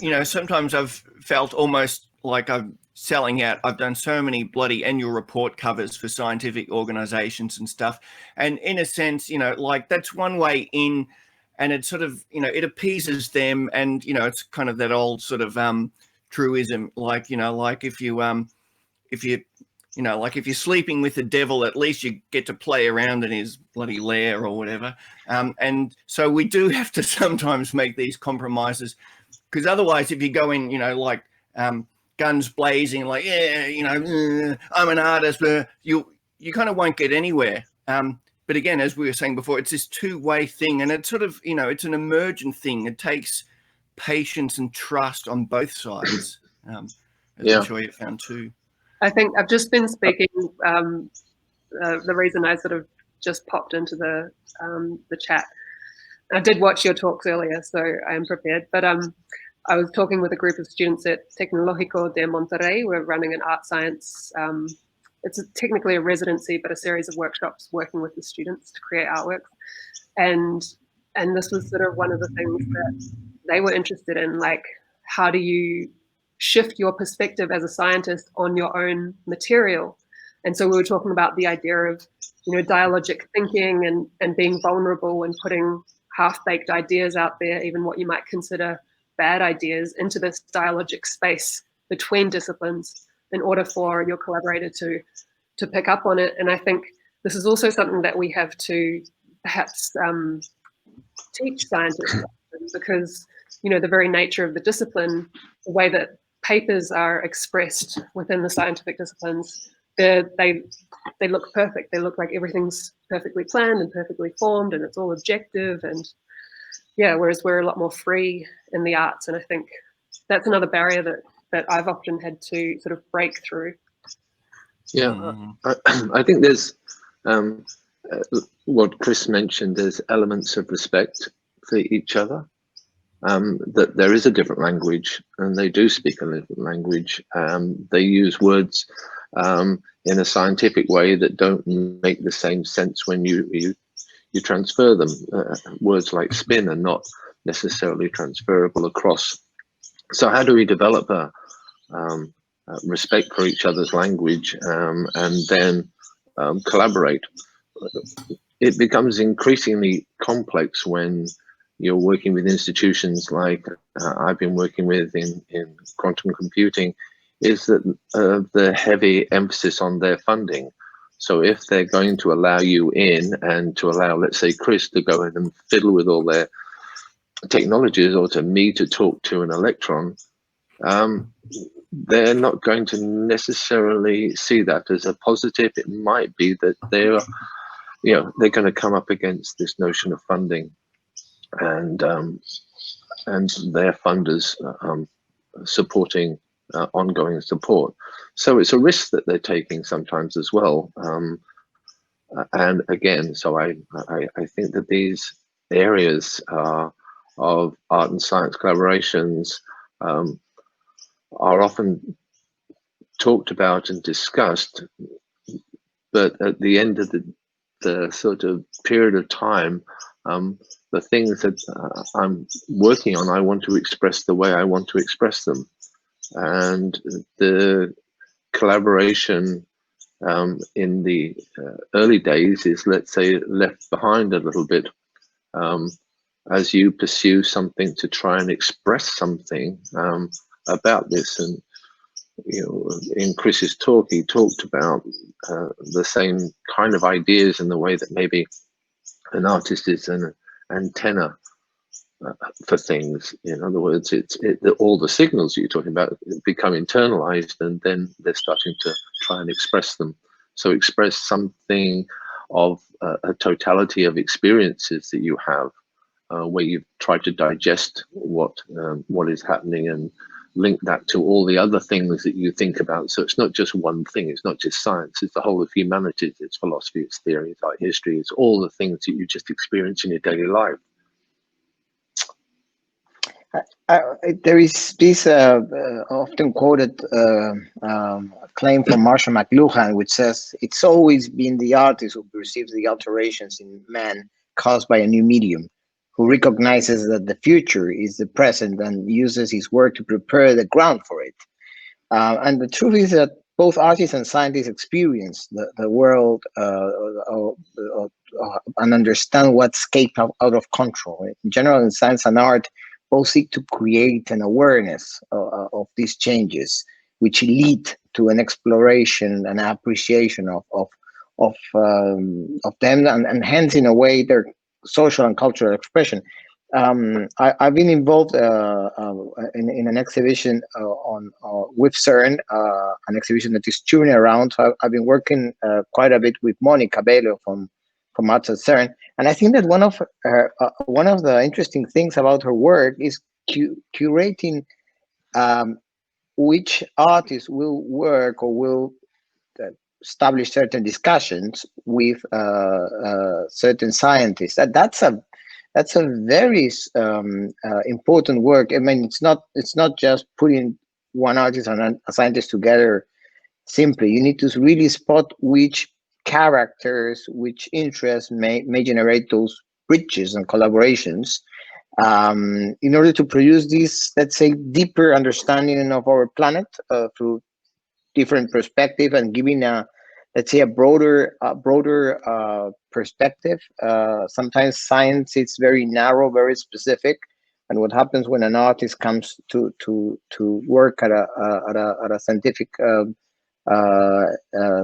you know, sometimes I've felt almost like I'm selling out. I've done so many bloody annual report covers for scientific organizations and stuff. And in a sense, you know, like that's one way in, and it sort of, you know, it appeases them. And, you know, it's kind of that old sort of truism, like, you know, like if you, you know, like if you're sleeping with the devil, at least you get to play around in his bloody lair or whatever. And so we do have to sometimes make these compromises, because otherwise if you go in, you know, like guns blazing, like, yeah, you know, I'm an artist, you kind of won't get anywhere. But again, as we were saying before, it's this two-way thing, and it's sort of, you know, it's an emergent thing. It takes patience and trust on both sides, as I'm sure you found too.
I think I've just been speaking. The reason I sort of just popped into the chat, I did watch your talks earlier, so I am prepared. But I was talking with a group of students at Tecnológico de Monterrey. We're running an art science. It's technically a residency, but a series of workshops working with the students to create artworks. And this was sort of one of the things that they were interested in, like, how do you shift your perspective as a scientist on your own material? And so we were talking about the idea of, you know, dialogic thinking and being vulnerable and putting half-baked ideas out there, even what you might consider bad ideas, into this dialogic space between disciplines in order for your collaborator to pick up on it. And I think this is also something that we have to perhaps teach scientists, because, you know, the very nature of the discipline, the way that papers are expressed within the scientific disciplines, they look perfect. They look like everything's perfectly planned and perfectly formed, and it's all objective. And yeah, whereas we're a lot more free in the arts. And I think that's another barrier that I've often had to sort of break through.
Yeah, I think there's what Chris mentioned, there's elements of respect for each other. That there is a different language, and they do speak a different language. They use words in a scientific way that don't make the same sense when you transfer them. Words like spin are not necessarily transferable across. So how do we develop a respect for each other's language and then collaborate? It becomes increasingly complex when you're working with institutions like I've been working with in quantum computing, is that the heavy emphasis on their funding. So if they're going to allow you in and to allow, let's say, Chris to go in and fiddle with all their technologies, or to me to talk to an electron, they're not going to necessarily see that as a positive. It might be that they're going to come up against this notion of funding, and their funders supporting ongoing support. So it's a risk that they're taking sometimes as well. And again, so I think that these areas of art and science collaborations are often talked about and discussed, but at the end of the sort of period of time, the things that I'm working on, I want to express the way I want to express them. And the collaboration in the early days is, let's say, left behind a little bit as you pursue something to try and express something about this. And in Chris's talk, he talked about the same kind of ideas in the way that maybe an artist is an antenna for things. In other words, all the signals you're talking about become internalized, and then they're starting to try and express them. So express something of a totality of experiences that you have, where you've tried to digest what is happening and link that to all the other things that you think about. So it's not just one thing, it's not just science, it's the whole of humanities, it's philosophy, it's theory, it's art history, it's all the things that you just experience in your daily life.
There is this often quoted claim from Marshall McLuhan, which says, it's always been the artist who perceives the alterations in man caused by a new medium, who recognizes that the future is the present and uses his work to prepare the ground for it. And the truth is that both artists and scientists experience the world and understand what's escaped out of control. In general, in science and art, both seek to create an awareness of these changes, which lead to an exploration and appreciation of them, and hence, in a way, their social and cultural expression. I've been involved in an exhibition with CERN, an exhibition that is touring around. So I've been working quite a bit with Monica Bello from Arts at CERN, and I think that one of the interesting things about her work is curating which artists will work or will establish certain discussions with certain scientists. That's a very important work. I mean, it's not just putting one artist and a scientist together simply. You need to really spot which characters, which interests may generate those bridges and collaborations in order to produce this, let's say, deeper understanding of our planet through different perspective, and giving let's say a broader perspective. Sometimes science is very narrow, very specific, and what happens when an artist comes to work at a scientific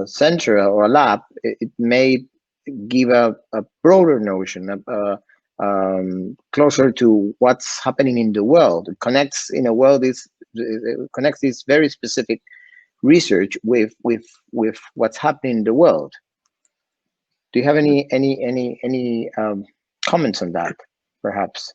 center or a lab, it may give a broader notion, closer to what's happening in the world. It connects in a world connects this very specific research with what's happening in the world. Do you have any comments on that, perhaps?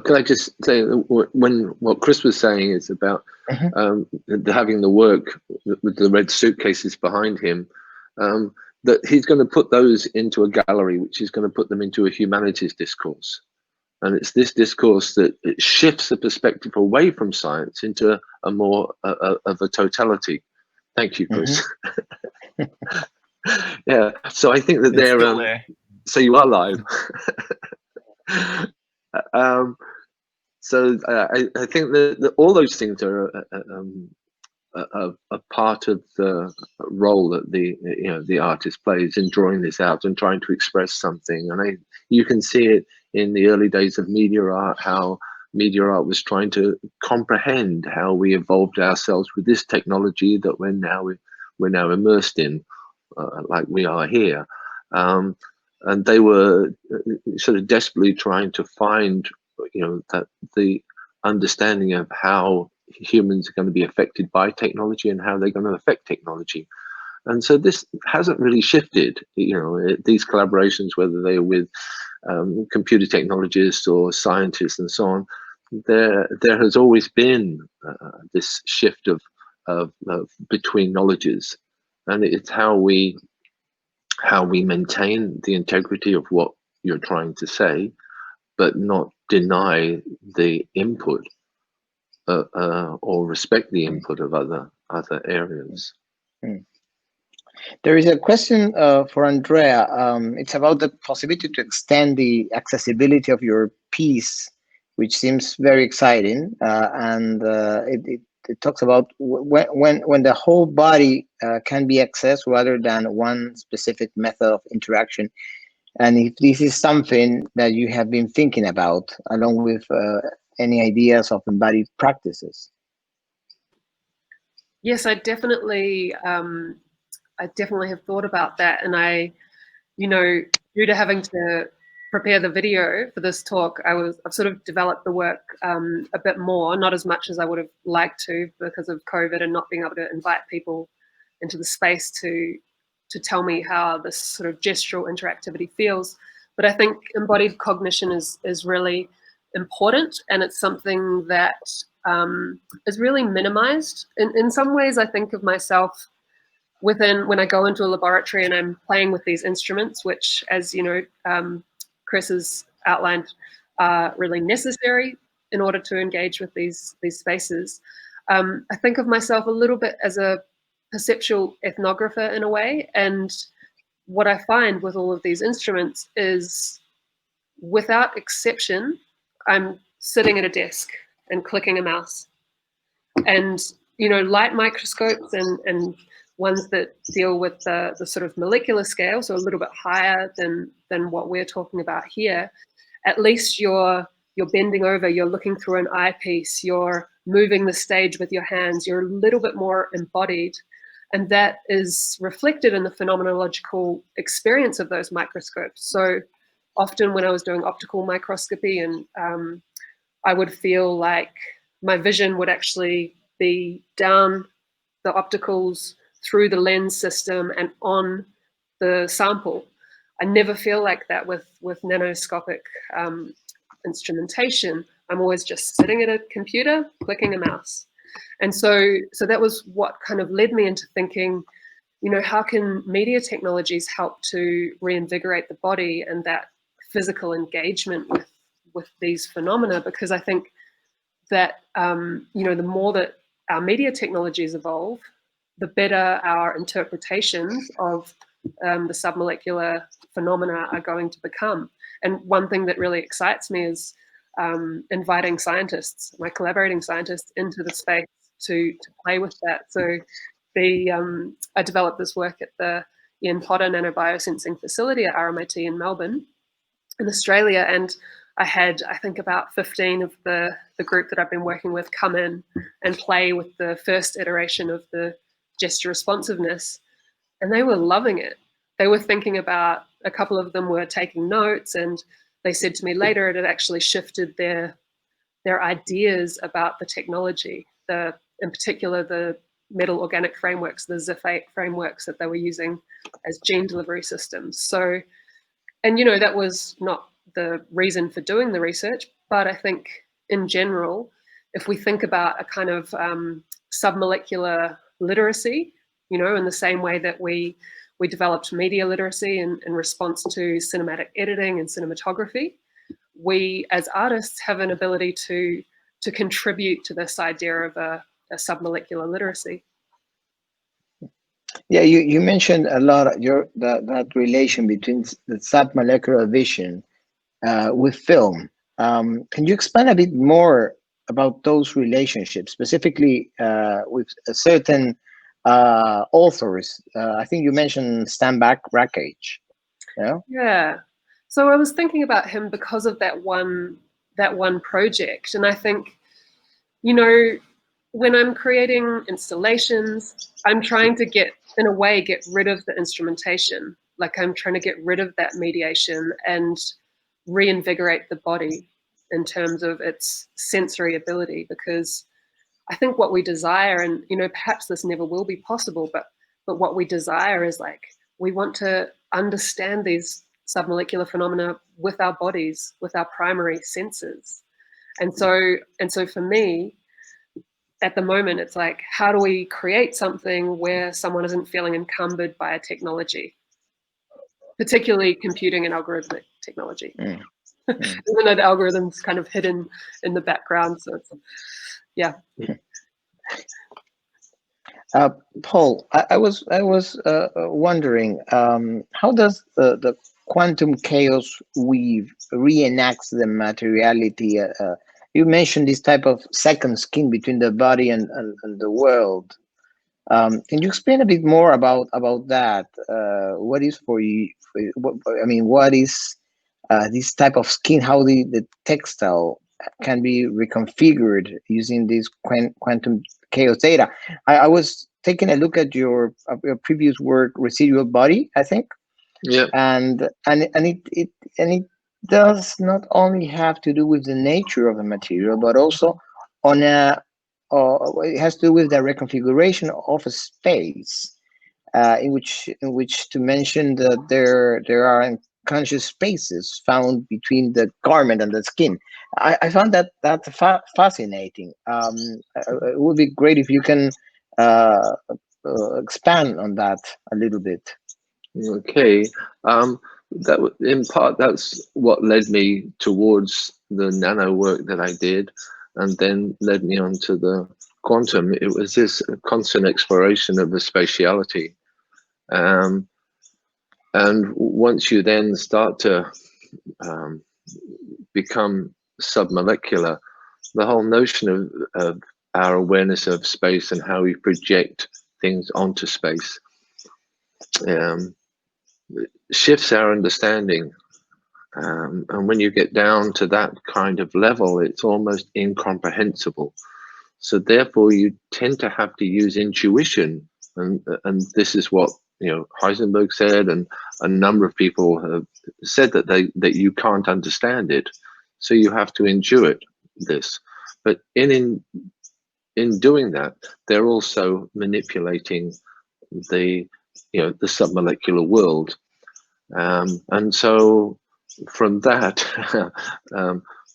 Can I just say, when what Chris was saying is about having the work with the red suitcases behind him, that he's going to put those into a gallery, which is going to put them into a humanities discourse. And it's this discourse that it shifts the perspective away from science into a more of a totality. Thank you, Chris. Yeah, so I think that they're there. So you are live. So I think that all those things are a part of the role that the artist plays in drawing this out and trying to express something. And you can see it in the early days of media art, how media art was trying to comprehend how we evolved ourselves with this technology that we're now immersed in, like we are here. And they were sort of desperately trying to find, that the understanding of how humans are going to be affected by technology and how they're going to affect technology. And so this hasn't really shifted, these collaborations, whether they're with computer technologists or scientists and so on. There has always been this shift of between knowledges, and it's how we maintain the integrity of what you're trying to say, but not deny the input or respect the input of other areas.
There is a question for Andrea. It's about the possibility to extend the accessibility of your piece, which seems very exciting. And it talks about when the whole body can be accessed rather than one specific method of interaction. And if this is something that you have been thinking about, along with any ideas of embodied practices.
Yes, I definitely have thought about that, and due to having to prepare the video for this talk, I've sort of developed the work a bit more, not as much as I would have liked to because of COVID and not being able to invite people into the space to tell me how this sort of gestural interactivity feels. But I think embodied cognition is really important, and it's something that is really minimized. In some ways, I think of myself when I go into a laboratory and I'm playing with these instruments, which, as you know, Chris has outlined, are really necessary in order to engage with these spaces. I think of myself a little bit as a perceptual ethnographer in a way, and what I find with all of these instruments is, without exception, I'm sitting at a desk and clicking a mouse. And light microscopes and ones that deal with the sort of molecular scale, so a little bit higher than what we're talking about here, at least you're bending over, you're looking through an eyepiece, you're moving the stage with your hands, you're a little bit more embodied. And that is reflected in the phenomenological experience of those microscopes. So often when I was doing optical microscopy, and I would feel like my vision would actually be down the opticals, through the lens system, and on the sample. I never feel like that with nanoscopic instrumentation. I'm always just sitting at a computer, clicking a mouse. And so that was what kind of led me into thinking, how can media technologies help to reinvigorate the body and that physical engagement with these phenomena? Because I think that, the more that our media technologies evolve, the better our interpretations of the submolecular phenomena are going to become. And one thing that really excites me is inviting scientists, my collaborating scientists, into the space to play with that. So I developed this work at the Ian Potter Nanobiosensing Facility at RMIT in Melbourne, in Australia, and I had, I think, about 15 of the group that I've been working with come in and play with the first iteration of the gesture responsiveness, and they were loving it. They were thinking about, a couple of them were taking notes, and they said to me later it had actually shifted their ideas about the technology, in particular the metal organic frameworks, the ZIF-8 frameworks that they were using as gene delivery systems. So, and that was not the reason for doing the research, but I think in general, if we think about a kind of submolecular literacy, in the same way that we developed media literacy in response to cinematic editing and cinematography, we as artists have an ability to contribute to this idea of a submolecular literacy.
Yeah, you mentioned a lot that relation between the submolecular vision with film. Can you expand a bit more about those relationships, specifically with certain authors? I think you mentioned Stan Brakhage. Yeah.
Yeah. So I was thinking about him because of that one project, and I think, when I'm creating installations, I'm trying to get rid of the instrumentation. Like, I'm trying to get rid of that mediation and reinvigorate the body in terms of its sensory ability, because I think what we desire, and perhaps this never will be possible, but what we desire is, like, we want to understand these submolecular phenomena with our bodies, with our primary senses. And so for me, at the moment, it's like, how do we create something where someone isn't feeling encumbered by a technology, particularly computing and algorithmic technology?
Mm.
Even though the algorithm's kind of hidden in the background, so it's, yeah.
Paul, I was wondering, how does the quantum chaos weave reenacts the materiality? You mentioned this type of second skin between the body and the world. Can you explain a bit more about that? What is for you? What is this type of skin? How the textile can be reconfigured using this quantum chaos data. I was taking a look at your previous work, residual body, I think.
Yeah.
And it does not only have to do with the nature of the material, but also on it has to do with the reconfiguration of a space, in which to mention that there are unconscious spaces found between the garment and the skin. I found that fascinating. It would be great if you can expand on that a little bit.
Okay. In part, that's what led me towards the nano work that I did, and then led me on to the quantum. It was this constant exploration of the spatiality. And once you then start to become submolecular, the whole notion of our awareness of space and how we project things onto space shifts our understanding. And when you get down to that kind of level, it's almost incomprehensible. So therefore, you tend to have to use intuition. And this is what Heisenberg said, and a number of people have said that you can't understand it. So you have to intuit this. But in doing that, they're also manipulating the submolecular world. And so from that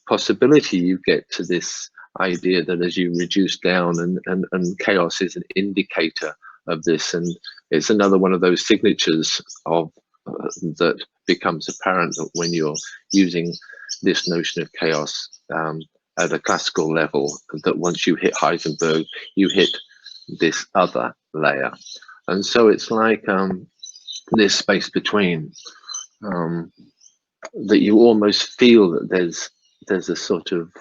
possibility, you get to this idea that as you reduce down, and chaos is an indicator of this, and it's another one of those signatures of that becomes apparent that when you're using this notion of chaos at a classical level, that once you hit Heisenberg, you hit this other layer. And so it's like this space between, that you almost feel that there's a sort of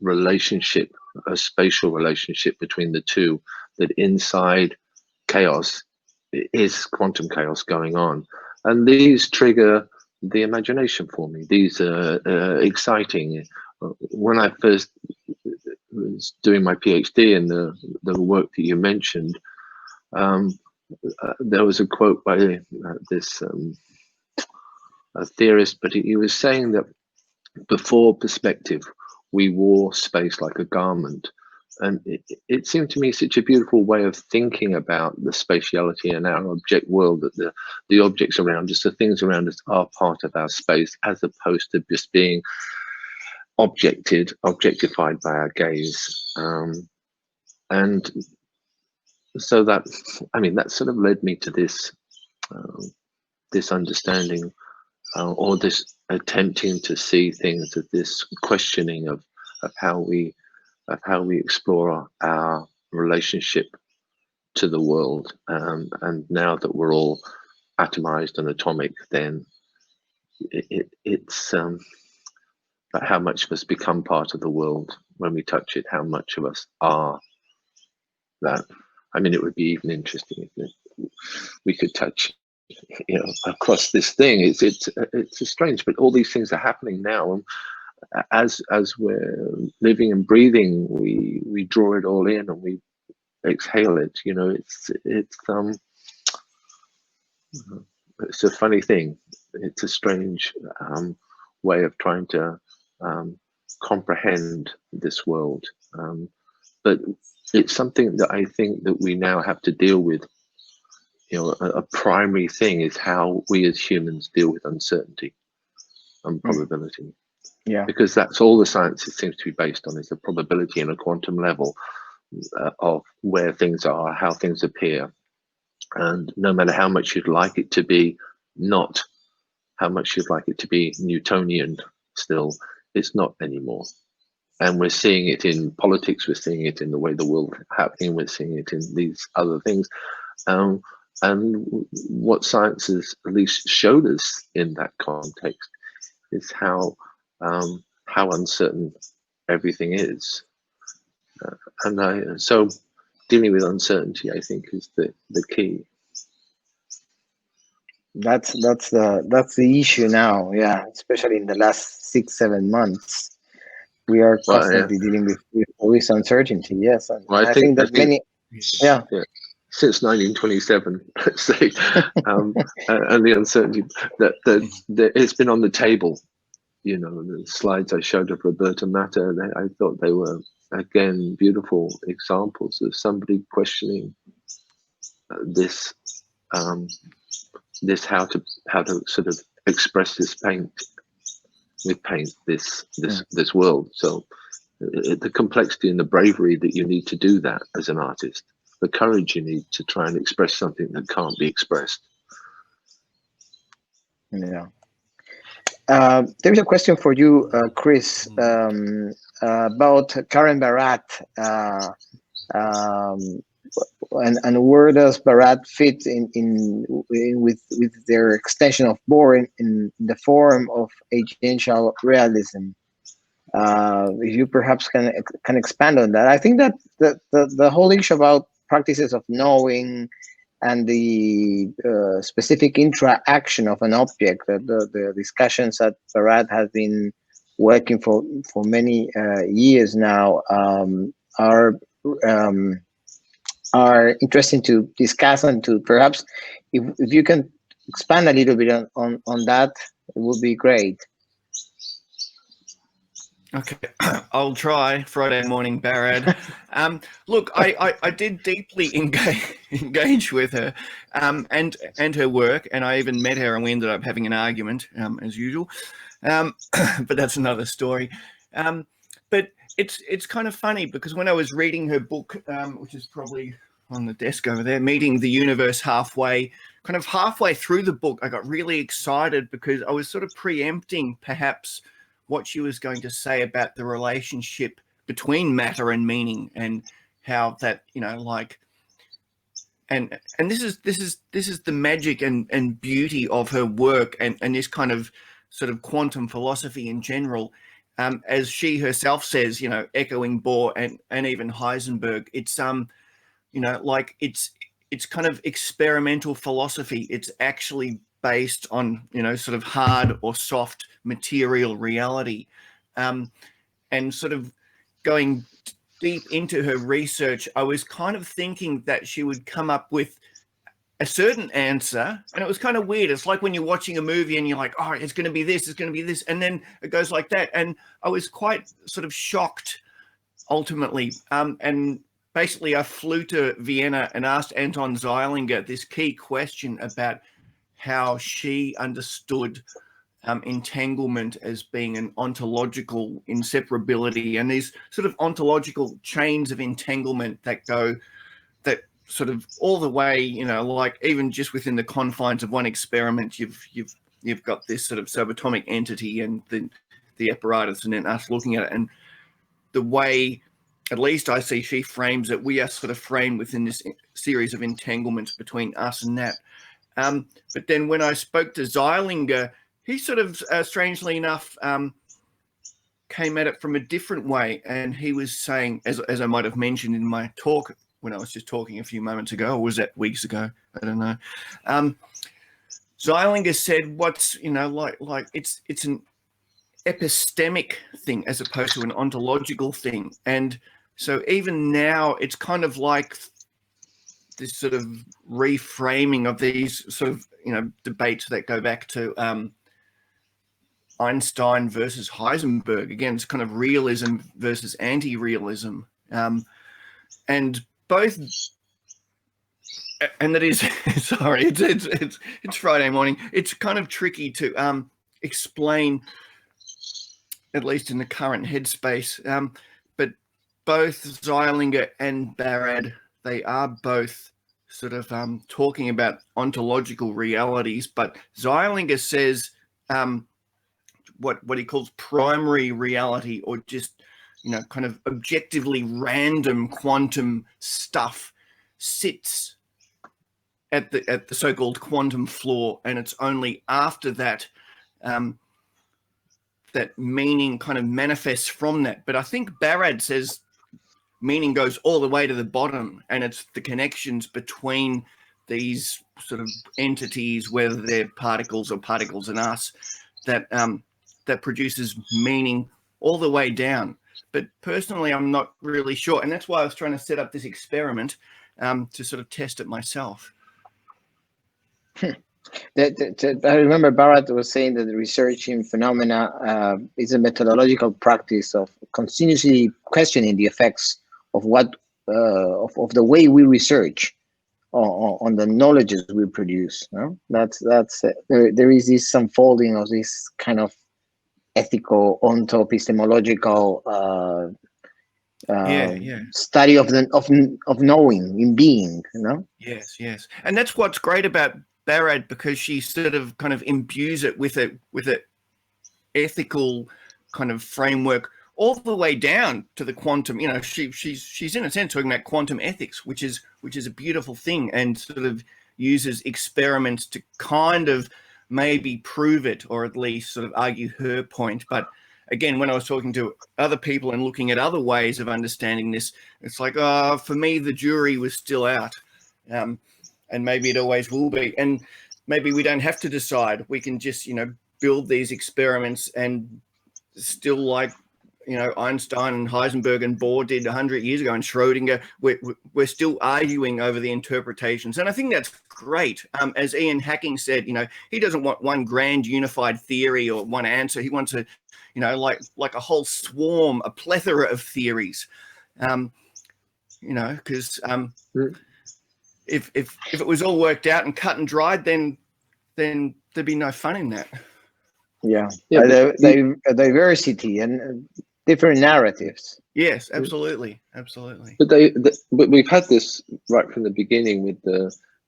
relationship, a spatial relationship between the two, that inside chaos is quantum chaos going on. And these trigger the imagination for me. These are exciting. When I first was doing my PhD in the work that you mentioned, there was a quote by this a theorist, but he was saying that before perspective, we wore space like a garment. And it seemed to me such a beautiful way of thinking about the spatiality in our object world, that the objects around us, the things around us, are part of our space, as opposed to just being objectified by our gaze. And so that sort of led me to this this understanding, or this attempting to see things, of this questioning of how we explore our relationship to the world. And now that we're all atomized and atomic, then it's about how much of us become part of the world when we touch it, how much of us are that. I mean, it would be even interesting if we could touch, across this thing. It's strange, but all these things are happening now, and as we're living and breathing, we draw it all in and we exhale it. It's a funny thing. It's a strange way of trying to comprehend this world, but it's something that I think that we now have to deal with. A primary thing is how we as humans deal with uncertainty and probability.
Yeah,
because that's all the science seems to be based on, is the probability in a quantum level of where things are, how things appear. And no matter how much you'd like it to be not, how much you'd like it to be Newtonian still, it's not anymore. And we're seeing it in politics, we're seeing it in the way the world is happening, we're seeing it in these other things. And what science has at least showed us in that context is how uncertain everything is. So dealing with uncertainty, I think, is the key.
That's the issue now. Yeah, especially in the last 6-7 months. we are
Well,
constantly dealing with uncertainty. Yes, and
Well,
I think that many. Yeah.
Since 1927, let's say, and the uncertainty that it's been on the table. You know, the slides I showed of Roberta Matter, I thought they were, again, beautiful examples of somebody questioning this how to sort of express this this world. So the complexity and the bravery that you need to do that as an artist, the courage you need to try and express something that can't be expressed.
Yeah. There's a question for you, Chris, about Karen Barat, and where does Barat fit in with their extension of Bohr in the form of agential realism? If you perhaps can expand on that. I think that the whole issue about practices of knowing and the specific interaction of an object, the discussions that Barat has been working for many years now, are interesting to discuss, and to perhaps, if you can expand a little bit on that, it would be great.
Okay, I'll try. Friday morning, Barad. Look, I did deeply engage with her and her work, and I even met her, and we ended up having an argument, as usual. But that's another story. But it's kind of funny, because when I was reading her book, which is probably on the desk over there, Meeting the Universe Halfway, kind of halfway through the book, I got really excited, because I was sort of preempting perhaps what she was going to say about the relationship between matter and meaning, and how that, you know, like, and this is the magic and beauty of her work, and this kind of sort of quantum philosophy in general. As she herself says, you know, echoing Bohr and even Heisenberg, it's you know, like it's kind of experimental philosophy. It's actually based on, you know, sort of hard or soft material reality, and sort of going deep into her research, I was kind of thinking that she would come up with a certain answer, and it was kind of weird. It's like when you're watching a movie and you're like, oh, it's going to be this, it's going to be this, and then it goes like that. And I was quite sort of shocked ultimately, and basically I flew to Vienna and asked Anton Zeilinger this key question about how she understood entanglement as being an ontological inseparability, and these sort of ontological chains of entanglement that go, that sort of all the way, you know, like even just within the confines of one experiment, you've got this sort of subatomic entity and the apparatus, and then us looking at it, and the way, at least I see she frames it, we are sort of framed within this series of entanglements between us and that. But then when I spoke to Zeilinger, he sort of, strangely enough, came at it from a different way. And he was saying, as I might have mentioned in my talk when I was just talking a few moments ago, or was that weeks ago? I don't know. Zeilinger said, what's, you know, like it's an epistemic thing as opposed to an ontological thing. And so even now it's kind of like this sort of reframing of these sort of, you know, debates that go back to Einstein versus Heisenberg. Again, it's kind of realism versus anti-realism, and both. And that is, sorry, it's Friday morning. It's kind of tricky to explain, at least in the current headspace. But both Zeilinger and Barad, they are both sort of talking about ontological realities. But Zeilinger says what he calls primary reality, or just, you know, kind of objectively random quantum stuff, sits at the so-called quantum floor, and it's only after that that meaning kind of manifests from that. But I think Barad says meaning goes all the way to the bottom, and it's the connections between these sort of entities, whether they're particles or particles in us, that that produces meaning all the way down. but personally, I'm not really sure. And that's why I was trying to set up this experiment to sort of test it myself.
I remember Barrett was saying that research in phenomena is a methodological practice of continuously questioning the effects of what of the way we research on the knowledges we produce. No? That's there is this unfolding of this kind of ethical, onto-epistemological study of knowing in being. You know?
Yes, and that's what's great about Barrett, because she sort of kind of imbues it with a ethical kind of framework all the way down to the quantum. You know, she's in a sense talking about quantum ethics, which is a beautiful thing, and sort of uses experiments to kind of maybe prove it, or at least sort of argue her point. But again, when I was talking to other people and looking at other ways of understanding this, it's like, for me, the jury was still out. And maybe it always will be. And maybe we don't have to decide. We can just, you know, build these experiments, and still, like, you know, Einstein and Heisenberg and Bohr did 100 years ago, and Schrodinger, we're still arguing over the interpretations. And I think that's great. As Ian Hacking said, you know, he doesn't want one grand unified theory or one answer. He wants a, you know, like a whole swarm, a plethora of theories, you know, because if it was all worked out and cut and dried, then there'd be no fun in that.
Yeah. The diversity and different narratives.
Yes, absolutely.
But we've had this right from the beginning with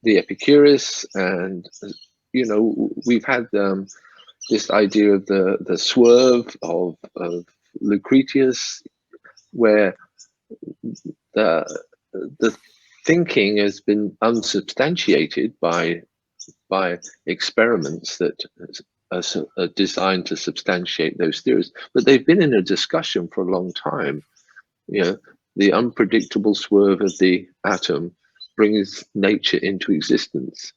the Epicurus, and you know, we've had this idea of the swerve of Lucretius, where the thinking has been unsubstantiated by experiments that are designed to substantiate those theories, but they've been in a discussion for a long time. You know, the unpredictable swerve of the atom brings nature into existence.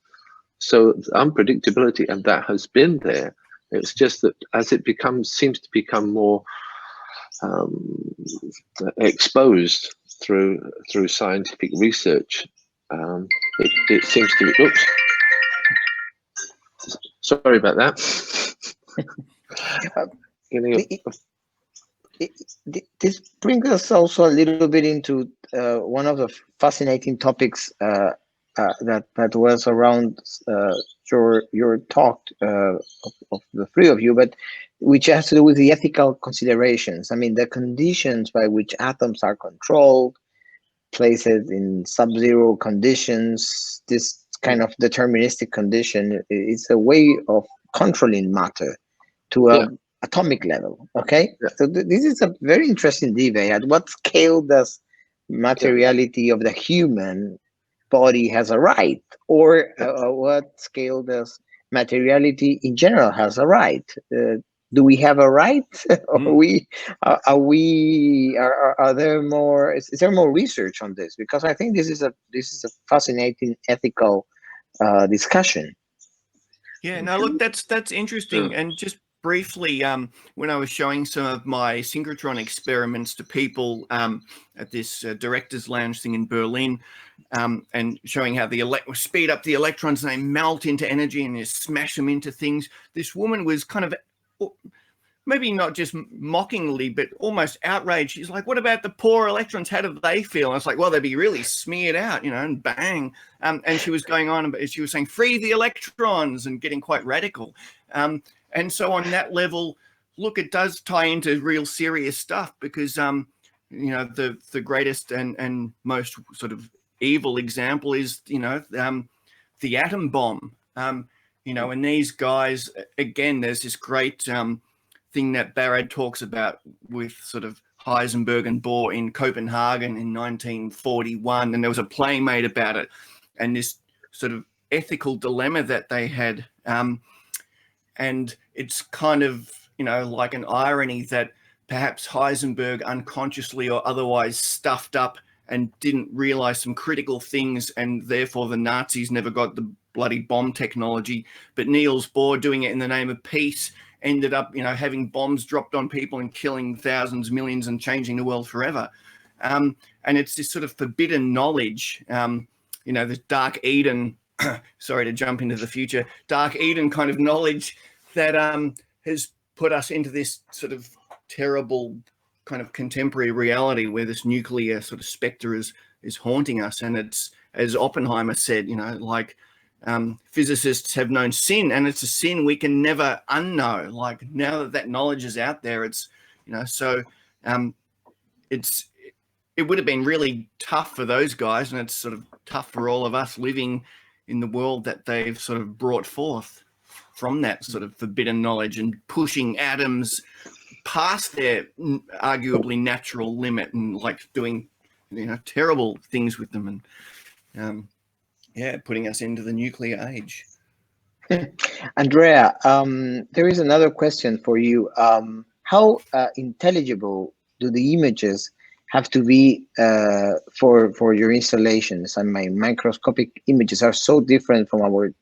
So the unpredictability, and that has been there. It's just that as it seems to become more exposed through scientific research, it seems to be. Oops, sorry about that.
This brings us also a little bit into one of the fascinating topics that was around your talk of the three of you, but which has to do with the ethical considerations. I mean, the conditions by which atoms are controlled, placed in sub-zero conditions, this kind of deterministic condition is a way of controlling matter to an atomic level. Okay, so this is a very interesting debate. At what scale does materiality of the human body has a right, or what scale does materiality in general has a right? Do we have a right? Are there more? Is there more research on this? Because I think this is a fascinating ethical discussion.
Yeah, no, look, that's interesting. And just briefly, when I was showing some of my synchrotron experiments to people at this director's lounge thing in Berlin, and showing how the speed up the electrons and they melt into energy and you smash them into things, this woman was kind of, maybe not just mockingly, but almost outraged. She's like, what about the poor electrons? How do they feel? And I was like, well, they'd be really smeared out, you know, and bang. And she was going on, but she was saying, free the electrons, and getting quite radical. And so on that level, look, it does tie into real serious stuff, because, you know, the greatest and most sort of evil example is, you know, the atom bomb. You know, and these guys, again, there's this great thing that Barrett talks about with sort of Heisenberg and Bohr in Copenhagen in 1941, and there was a play made about it, and this sort of ethical dilemma that they had, and it's kind of, you know, like an irony that perhaps Heisenberg unconsciously or otherwise stuffed up and didn't realize some critical things, and therefore the Nazis never got the bloody bomb technology, but Niels Bohr, doing it in the name of peace, ended up, having bombs dropped on people and killing thousands, millions, and changing the world forever. And it's this sort of forbidden knowledge, this Dark Eden, sorry to jump into the future, Dark Eden kind of knowledge that has put us into this sort of terrible kind of contemporary reality where this nuclear sort of spectre is haunting us. And it's, as Oppenheimer said, physicists have known sin, and it's a sin we can never unknow. Like, now that knowledge is out there, it's, it would have been really tough for those guys, and it's sort of tough for all of us living in the world that they've sort of brought forth from that sort of forbidden knowledge and pushing atoms past their arguably natural limit and like doing, terrible things with them, and putting us into the nuclear age.
Andrea, there is another question for you. How intelligible do the images have to be for your installations? And my microscopic images are so different from our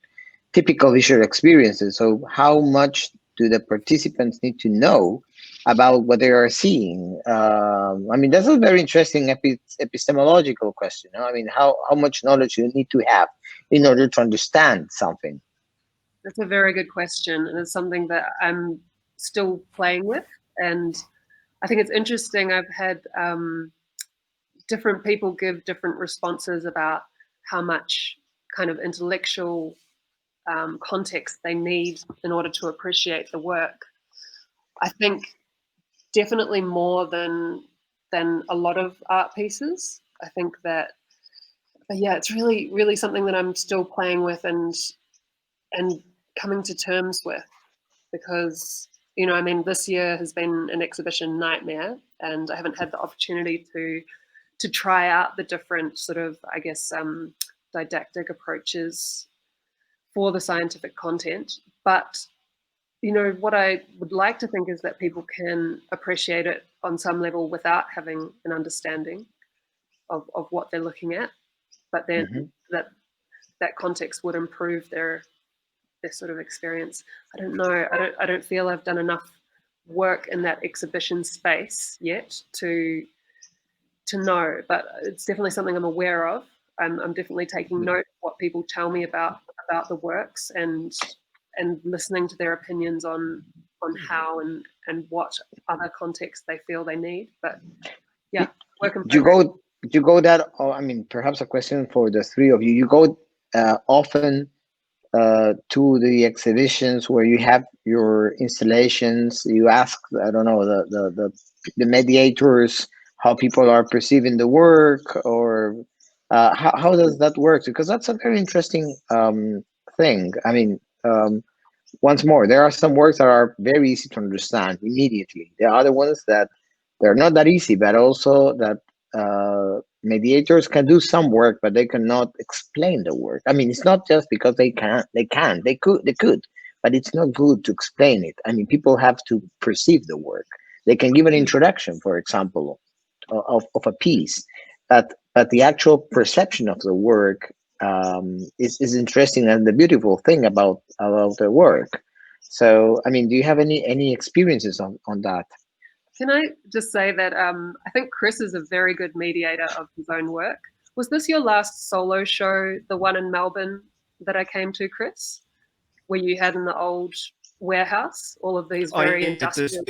typical visual experiences. So how much do the participants need to know about what they are seeing? That's a very interesting epistemological question. How much knowledge you need to have in order to understand something?
That's a very good question, and it's something that I'm still playing with. And I think it's interesting. I've had different people give different responses about how much kind of intellectual context they need in order to appreciate the work. I think definitely more than a lot of art pieces. I think that, it's really, really something that I'm still playing with and coming to terms with, because this year has been an exhibition nightmare, and I haven't had the opportunity to try out the different sort of, didactic approaches for the scientific content. But what I would like to think is that people can appreciate it on some level without having an understanding of what they're looking at, but then that context would improve their sort of experience. I don't know. I don't feel I've done enough work in that exhibition space yet to know, but it's definitely something I'm aware of. I'm definitely taking note of what people tell me about the works and listening to their opinions on how and what other context they feel they need. But work in progress.
You go that, perhaps a question for the three of you. You go often to the exhibitions where you have your installations. You ask, I don't know, the mediators how people are perceiving the work, or how does that work? Because that's a very interesting thing. Once more, there are some works that are very easy to understand immediately. There are other ones that they're not that easy, but also that mediators can do some work, but they cannot explain the work. It's not just because they could, but it's not good to explain it. People have to perceive the work. They can give an introduction, for example, of a piece, but the actual perception of the work is interesting, and the beautiful thing about the work. So, do you have any experiences on that?
Can I just say that I think Chris is a very good mediator of his own work. Was this your last solo show, the one in Melbourne that I came to, Chris, where you had in the old warehouse all of these very industrial?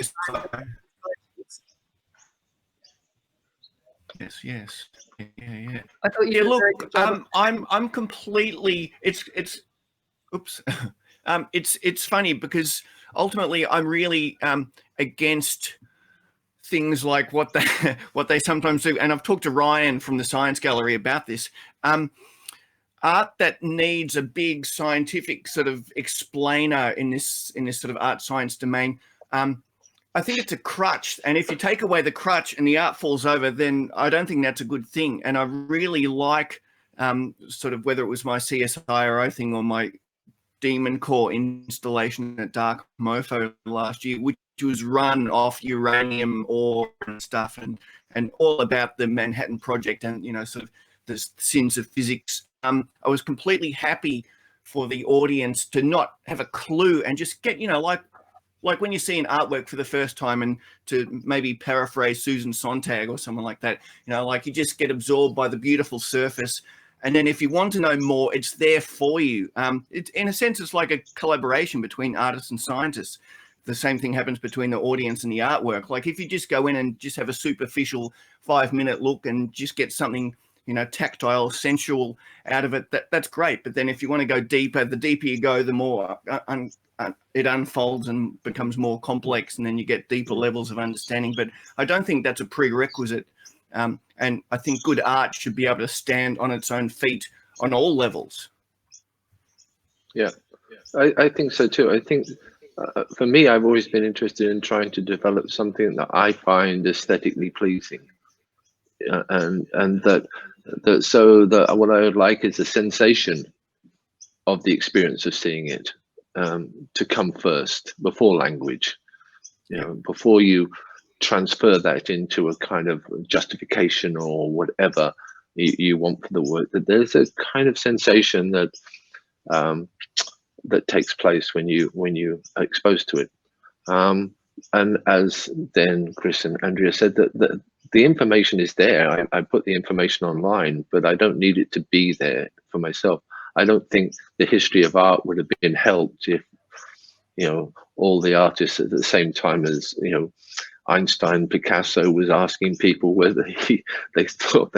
Yes. Yeah.
I thought you did a very good job.
I'm completely. It's it's funny because ultimately I'm really against things like what they sometimes do, and I've talked to Ryan from the Science Gallery about this. Art that needs a big scientific sort of explainer in this sort of art science domain, I think it's a crutch. And if you take away the crutch and the art falls over, then I don't think that's a good thing. And I really like sort of, whether it was my CSIRO thing or my Demon Core installation at Dark Mofo last year, which was run off uranium ore and stuff, and all about the Manhattan Project and, sort of the sins of physics. I was completely happy for the audience to not have a clue and just get, like like when you see an artwork for the first time, and to maybe paraphrase Susan Sontag or someone like that, you know, like you just get absorbed by the beautiful surface. And then if you want to know more, it's there for you. In a sense, it's like a collaboration between artists and scientists. The same thing happens between the audience and the artwork. Like if you just go in and just have a superficial 5-minute look and just get something, you know, tactile, sensual out of it, that's great. But then if you want to go deeper, the deeper you go, the more it unfolds and becomes more complex, and then you get deeper levels of understanding. But I don't think that's a prerequisite. And I think good art should be able to stand on its own feet on all levels.
Yeah, I think so too. I think for me, I've always been interested in trying to develop something that I find aesthetically pleasing, and that what I would like is the sensation of the experience of seeing it to come first before language. You know, before you transfer that into a kind of justification or whatever you want for the work, that there's a kind of sensation that that takes place when you are exposed to it. And as then Chris and Andrea said, that the information is there. I put the information online, but I don't need it to be there for myself. I don't think the history of art would have been helped if, you know, all the artists at the same time as, you know, Einstein, Picasso was asking people whether they thought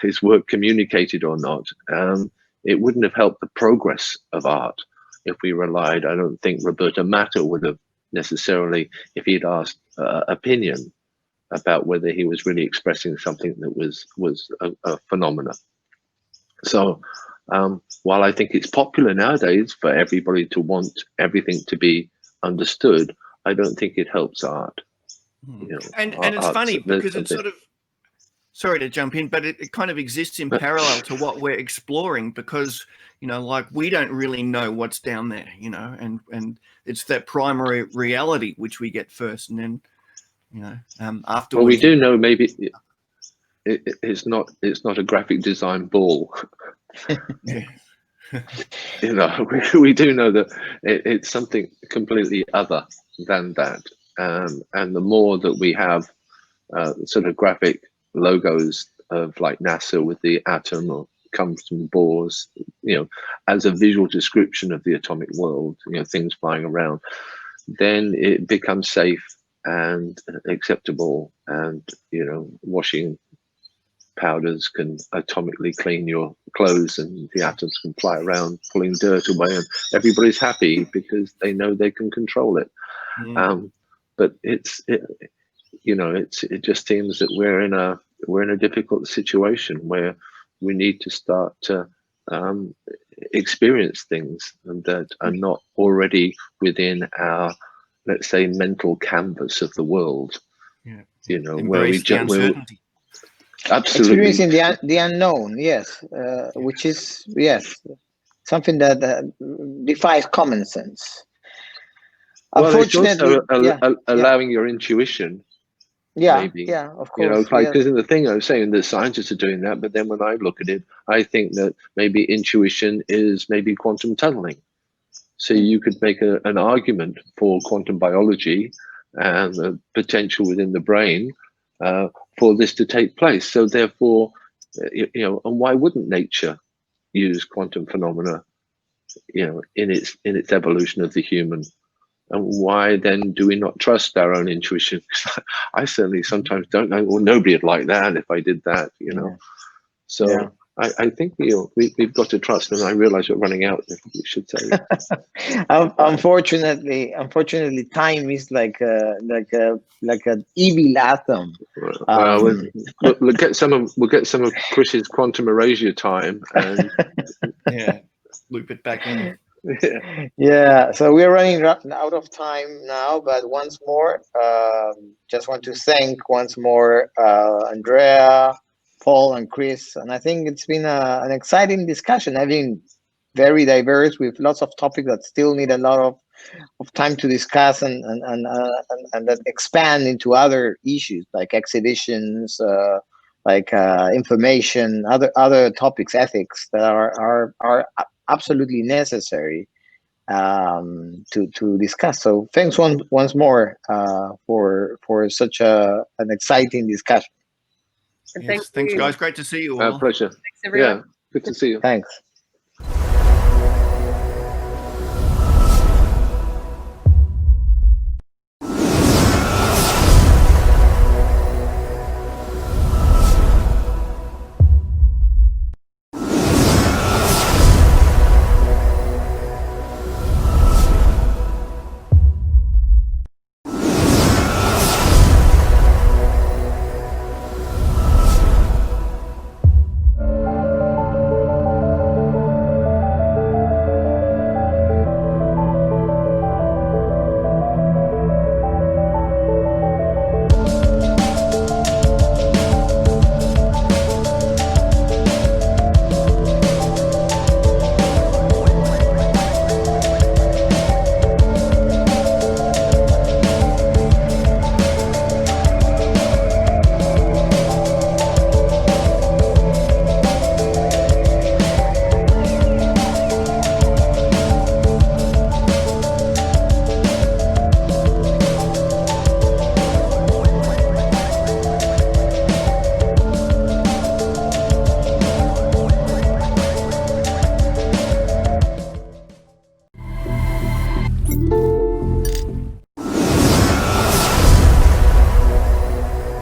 his work communicated or not. It wouldn't have helped the progress of art if we relied. I don't think Roberto Matta would have necessarily, if he'd asked opinion about whether he was really expressing something that was a phenomena. So while I think it's popular nowadays for everybody to want everything to be understood, I don't think it helps art. You know,
and it's funny because it's sort of, sorry to jump in, but it kind of exists in parallel to what we're exploring, because, you know, like we don't really know what's down there, you know, and it's that primary reality which we get first, and then, you know, afterwards.
Well, we do know maybe it's not a graphic design ball.
Yeah.
You know, we do know that it's something completely other than that. And the more that we have sort of graphic logos of like NASA with the atom, or comes from Bohr's, you know, as a visual description of the atomic world, you know, things flying around, then it becomes safe and acceptable, and, you know, washing powders can atomically clean your clothes, and the atoms can fly around pulling dirt away, and everybody's happy because they know they can control it. But it just seems that we're in a difficult situation where we need to start to experience things that are not already within our, let's say, mental canvas of the world. Yeah. You know,
embrace
where we
the uncertainty.
Absolutely
Experiencing the unknown, yes, which is, yes, something that defies common sense.
Well,
Unfortunately,
it's also allowing your intuition. Maybe.
Yeah, of course.
You know, like, because in the thing I was saying that scientists are doing that, but then when I look at it, I think that maybe intuition is maybe quantum tunneling. So you could make an argument for quantum biology and the potential within the brain for this to take place. So therefore, you know, and why wouldn't nature use quantum phenomena, you know, in its evolution of the human? And why then do we not trust our own intuition? I certainly sometimes don't know. Well, nobody would like that if I did that, you know. So I think we've got to trust, and I realize we're running out. We should say.
Unfortunately, time is like an evil atom.
We'll get some of Chris's quantum erasure time, and
loop it back in.
Yeah, so we're running out of time now, but once more, just want to thank once more Andrea, Paul, and Chris, and I think it's been an exciting discussion. I mean, very diverse with lots of topics that still need a lot of time to discuss and that expand into other issues like exhibitions, like information, other topics, ethics that are absolutely necessary. to discuss. So thanks once more for such an exciting discussion.
And
Yes, thanks, guys. Great to see you all.
Pleasure.
Thanks, everyone.
Yeah, good to see you.
Thanks.